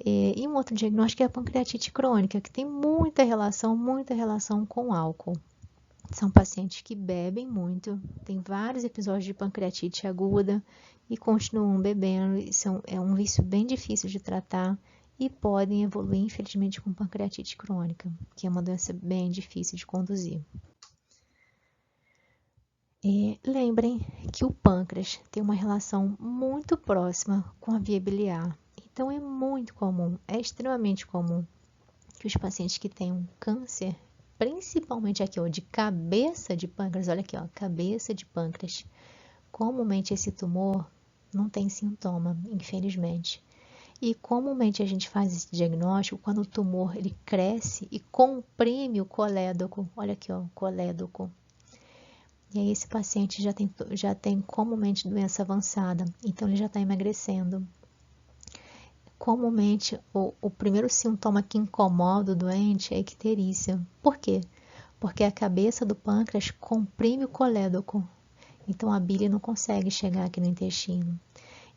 E um outro diagnóstico é a pancreatite crônica, que tem muita relação com álcool. São pacientes que bebem muito, tem vários episódios de pancreatite aguda e continuam bebendo. Isso é um vício bem difícil de tratar e podem evoluir, infelizmente, com pancreatite crônica, que é uma doença bem difícil de conduzir. Lembrem que o pâncreas tem uma relação muito próxima com a via biliar. Então, é muito comum, é extremamente comum que os pacientes que tenham câncer, principalmente aqui, ó, de cabeça de pâncreas, olha aqui, ó, cabeça de pâncreas, comumente esse tumor não tem sintoma, infelizmente. E comumente a gente faz esse diagnóstico quando o tumor ele cresce e comprime o colédoco. Olha aqui, ó, colédoco. E aí esse paciente já tem comumente doença avançada, então ele já está emagrecendo. Comumente, o primeiro sintoma que incomoda o doente é a icterícia. Por quê? Porque a cabeça do pâncreas comprime o colédoco. Então, a bile não consegue chegar aqui no intestino.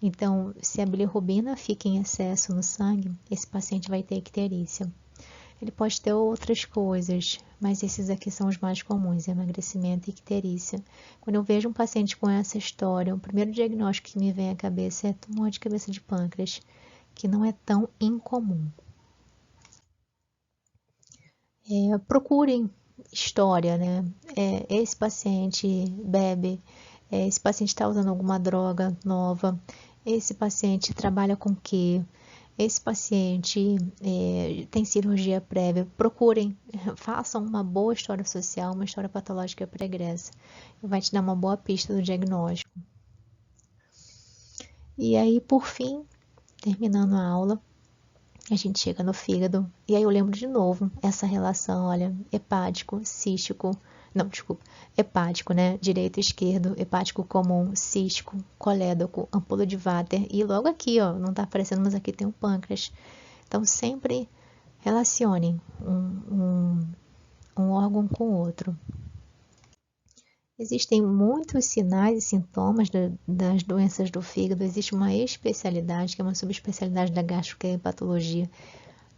Então, se a bilirrubina fica em excesso no sangue, esse paciente vai ter icterícia. Ele pode ter outras coisas, mas esses aqui são os mais comuns, emagrecimento e icterícia. Quando eu vejo um paciente com essa história, o primeiro diagnóstico que me vem à cabeça é tumor de cabeça de pâncreas, que não é tão incomum. Procurem história, né? Esse paciente bebe, esse paciente está usando alguma droga nova, esse paciente trabalha com o quê? Esse paciente tem cirurgia prévia. Procurem, façam uma boa história social, uma história patológica pregressa. Vai te dar uma boa pista do diagnóstico. E aí, por fim, terminando a aula, a gente chega no fígado, e aí eu lembro de novo essa relação, olha, hepático, cístico, não, desculpa, hepático, né, direito e esquerdo, hepático comum, cístico, colédoco, ampola de Vater, e logo aqui, ó, não tá aparecendo, mas aqui tem o pâncreas. Então, sempre relacionem um órgão com o outro. Existem muitos sinais e sintomas das doenças do fígado. Existe uma especialidade, que é uma subespecialidade da gastroenterologia,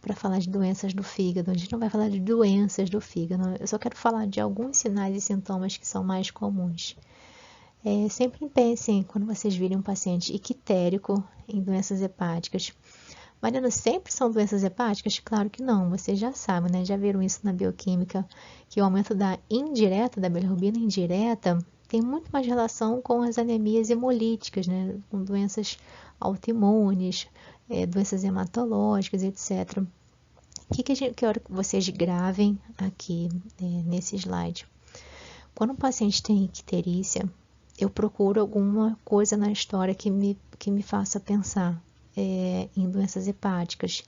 para falar de doenças do fígado. A gente não vai falar de doenças do fígado, eu só quero falar de alguns sinais e sintomas que são mais comuns. Sempre pensem, quando vocês virem um paciente ictérico em doenças hepáticas. Mariana, sempre são doenças hepáticas? Claro que não, vocês já sabem, né? Já viram isso na bioquímica, que o aumento da bilirrubina indireta, tem muito mais relação com as anemias hemolíticas, né? Com doenças autoimunes, doenças hematológicas, etc. O que eu quero que vocês gravem aqui nesse slide? Quando um paciente tem icterícia, eu procuro alguma coisa na história que me faça pensar em doenças hepáticas.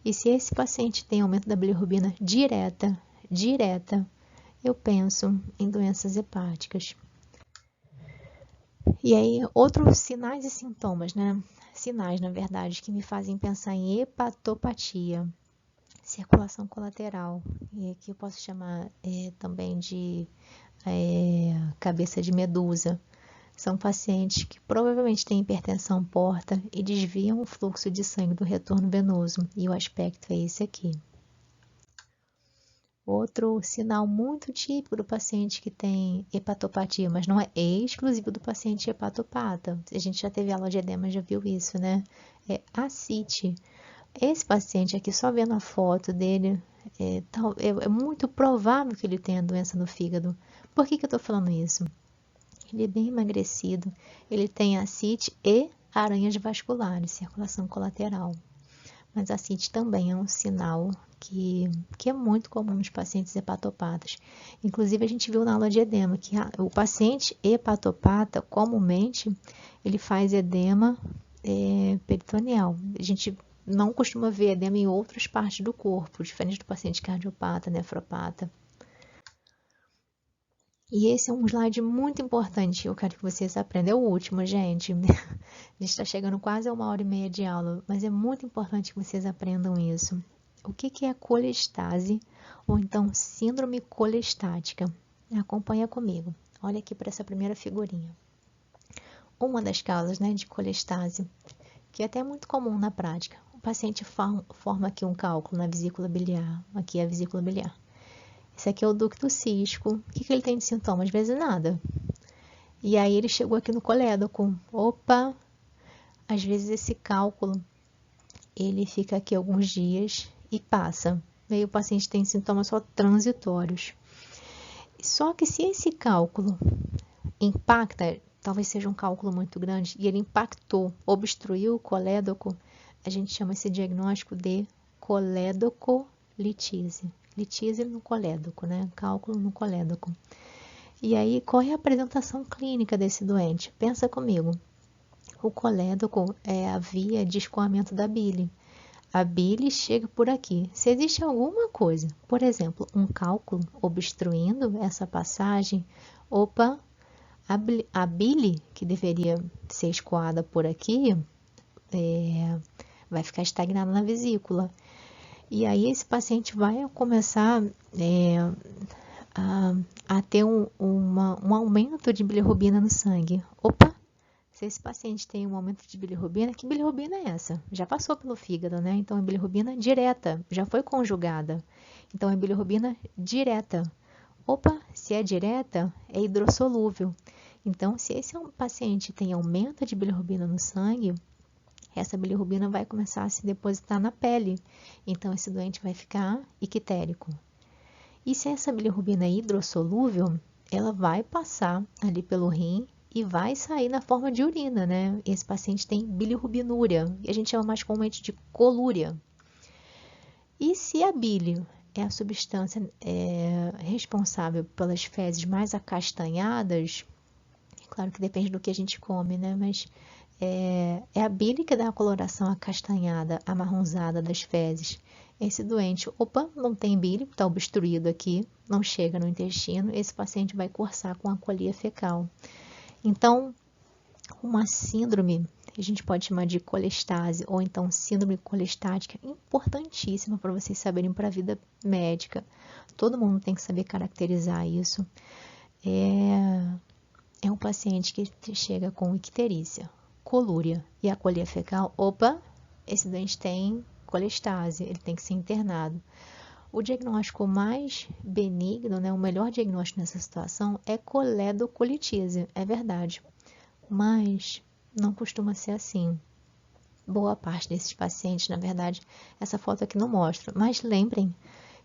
E se esse paciente tem aumento da bilirrubina direta, eu penso em doenças hepáticas. E aí, outros sinais e sintomas, né? Sinais, na verdade, que me fazem pensar em hepatopatia, circulação colateral, e aqui eu posso chamar também de cabeça de medusa. São pacientes que provavelmente têm hipertensão porta e desviam o fluxo de sangue do retorno venoso, e o aspecto é esse aqui. Outro sinal muito típico do paciente que tem hepatopatia, mas não é exclusivo do paciente hepatopata. A gente já teve aula de edema, já viu isso, né? É ascite. Esse paciente aqui, só vendo a foto dele, é muito provável que ele tenha doença no fígado. Por que eu estou falando isso? Ele é bem emagrecido, ele tem ascite e aranhas vasculares, circulação colateral. Mas a ascite também é um sinal que é muito comum nos pacientes hepatopatas. Inclusive, a gente viu na aula de edema que o paciente hepatopata, comumente, ele faz edema peritoneal. A gente não costuma ver edema em outras partes do corpo, diferente do paciente cardiopata, nefropata. E esse é um slide muito importante, eu quero que vocês aprendam. É o último, gente. A gente está chegando quase a 1h30 de aula, mas é muito importante que vocês aprendam isso. O que é colestase, ou então síndrome colestática? Acompanha comigo. Olha aqui para essa primeira figurinha. Uma das causas, né, de colestase, que é até muito comum na prática. O paciente forma aqui um cálculo na vesícula biliar. Aqui é a vesícula biliar. Esse aqui é o ducto cístico. O que ele tem de sintoma? Às vezes nada. E aí ele chegou aqui no colédoco. Opa! Às vezes esse cálculo, ele fica aqui alguns dias e passa. Aí o paciente tem sintomas só transitórios. Só que se esse cálculo impacta, talvez seja um cálculo muito grande, e ele impactou, obstruiu o colédoco, a gente chama esse diagnóstico de colédocolitise. Litise no colédoco, né? Cálculo no colédoco. E aí, qual é a apresentação clínica desse doente? Pensa comigo. O colédoco é a via de escoamento da bile. A bile chega por aqui. Se existe alguma coisa, por exemplo, um cálculo obstruindo essa passagem, opa, a bile que deveria ser escoada por aqui, vai ficar estagnada na vesícula. E aí esse paciente vai começar a ter um aumento de bilirrubina no sangue. Opa! Se esse paciente tem um aumento de bilirrubina, que bilirrubina é essa? Já passou pelo fígado, né? Então é bilirrubina direta, já foi conjugada. Então é bilirrubina direta. Opa, se é direta, é hidrossolúvel. Então, se esse paciente tem aumento de bilirrubina no sangue, essa bilirrubina vai começar a se depositar na pele. Então, esse doente vai ficar ictérico. E se essa bilirrubina é hidrossolúvel, ela vai passar ali pelo rim e vai sair na forma de urina, né? Esse paciente tem bilirrubinúria, e a gente chama mais comumente de colúria. E se a bile é a substância responsável pelas fezes mais acastanhadas, claro que depende do que a gente come, né? Mas é a bile que dá a coloração acastanhada, amarronzada das fezes. Esse doente, opa, não tem bile, está obstruído aqui, não chega no intestino, esse paciente vai cursar com acolia fecal. Então, uma síndrome, a gente pode chamar de colestase, ou então síndrome colestática, importantíssima para vocês saberem para a vida médica. Todo mundo tem que saber caracterizar isso. É um paciente que chega com icterícia, colúria e acolia fecal. Opa, esse doente tem colestase, ele tem que ser internado. O diagnóstico mais benigno, né, o melhor diagnóstico nessa situação é coledocolitise, é verdade, mas não costuma ser assim. Boa parte desses pacientes, na verdade, essa foto aqui não mostra, mas lembrem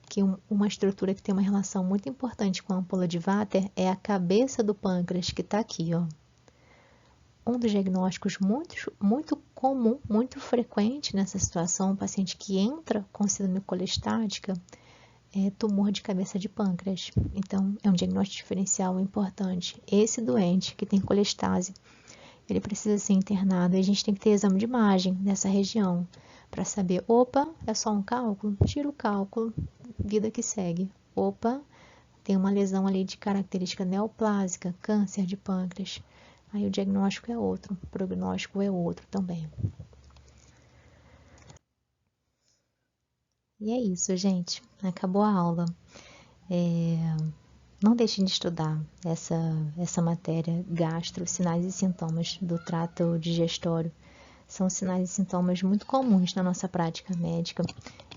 que uma estrutura que tem uma relação muito importante com a ampola de Vater é a cabeça do pâncreas, que está aqui, ó. Um dos diagnósticos muito comum, muito frequente nessa situação, um paciente que entra com síndrome colestática, é tumor de cabeça de pâncreas. Então, é um diagnóstico diferencial importante. Esse doente que tem colestase, ele precisa ser internado e a gente tem que ter exame de imagem nessa região para saber, opa, é só um cálculo? Tira o cálculo, vida que segue. Opa, tem uma lesão ali de característica neoplásica, câncer de pâncreas. Aí o diagnóstico é outro, o prognóstico é outro também. E é isso, gente. Acabou a aula. Não deixem de estudar essa matéria gastro, sinais e sintomas do trato digestório. São sinais e sintomas muito comuns na nossa prática médica.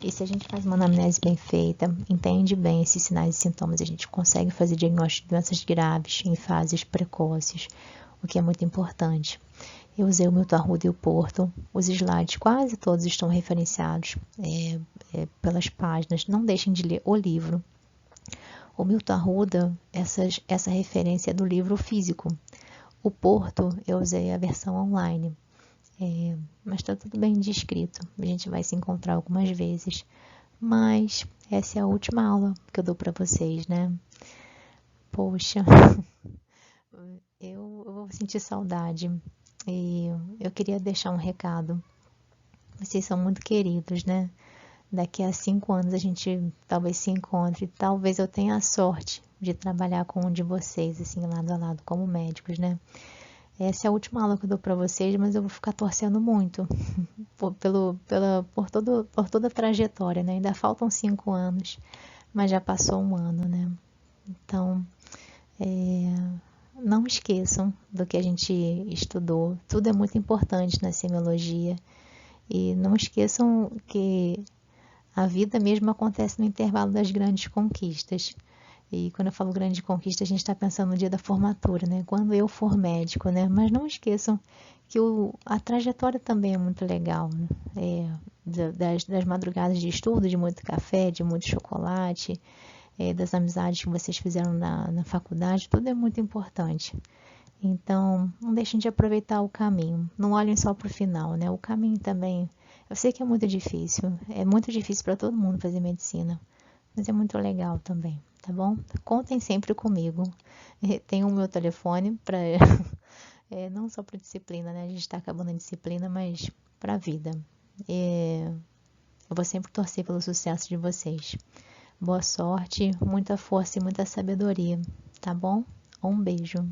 E se a gente faz uma anamnese bem feita, entende bem esses sinais e sintomas, a gente consegue fazer diagnóstico de doenças graves em fases precoces, o que é muito importante. Eu usei o Milton Arruda e o Porto. Os slides quase todos estão referenciados pelas páginas. Não deixem de ler o livro. O Milton Arruda, essa referência é do livro físico. O Porto, eu usei a versão online. Mas está tudo bem descrito. A gente vai se encontrar algumas vezes. Mas essa é a última aula que eu dou para vocês, né? Poxa, eu vou sentir saudade. E eu queria deixar um recado. Vocês são muito queridos, né? Daqui a 5 anos a gente talvez se encontre. Talvez eu tenha a sorte de trabalhar com um de vocês, assim, lado a lado, como médicos, né? Essa é a última aula que eu dou para vocês, mas eu vou ficar torcendo muito por toda a trajetória, né? Ainda faltam 5 anos, mas já passou um ano, né? Então, não esqueçam do que a gente estudou. Tudo é muito importante na semiologia. E não esqueçam que a vida mesmo acontece no intervalo das grandes conquistas. E quando eu falo grande conquista, a gente está pensando no dia da formatura, né? Quando eu for médico, né? Mas não esqueçam que a trajetória também é muito legal, né? Das madrugadas de estudo, de muito café, de muito chocolate, das amizades que vocês fizeram na faculdade, tudo é muito importante. Então, não deixem de aproveitar o caminho. Não olhem só para o final, né? O caminho também. Eu sei que é muito difícil. É muito difícil para todo mundo fazer medicina, mas é muito legal também, tá bom? Contem sempre comigo. Tem o meu telefone para não só para disciplina, né? A gente está acabando a disciplina, mas para a vida. Eu vou sempre torcer pelo sucesso de vocês. Boa sorte, muita força e muita sabedoria, tá bom? Um beijo.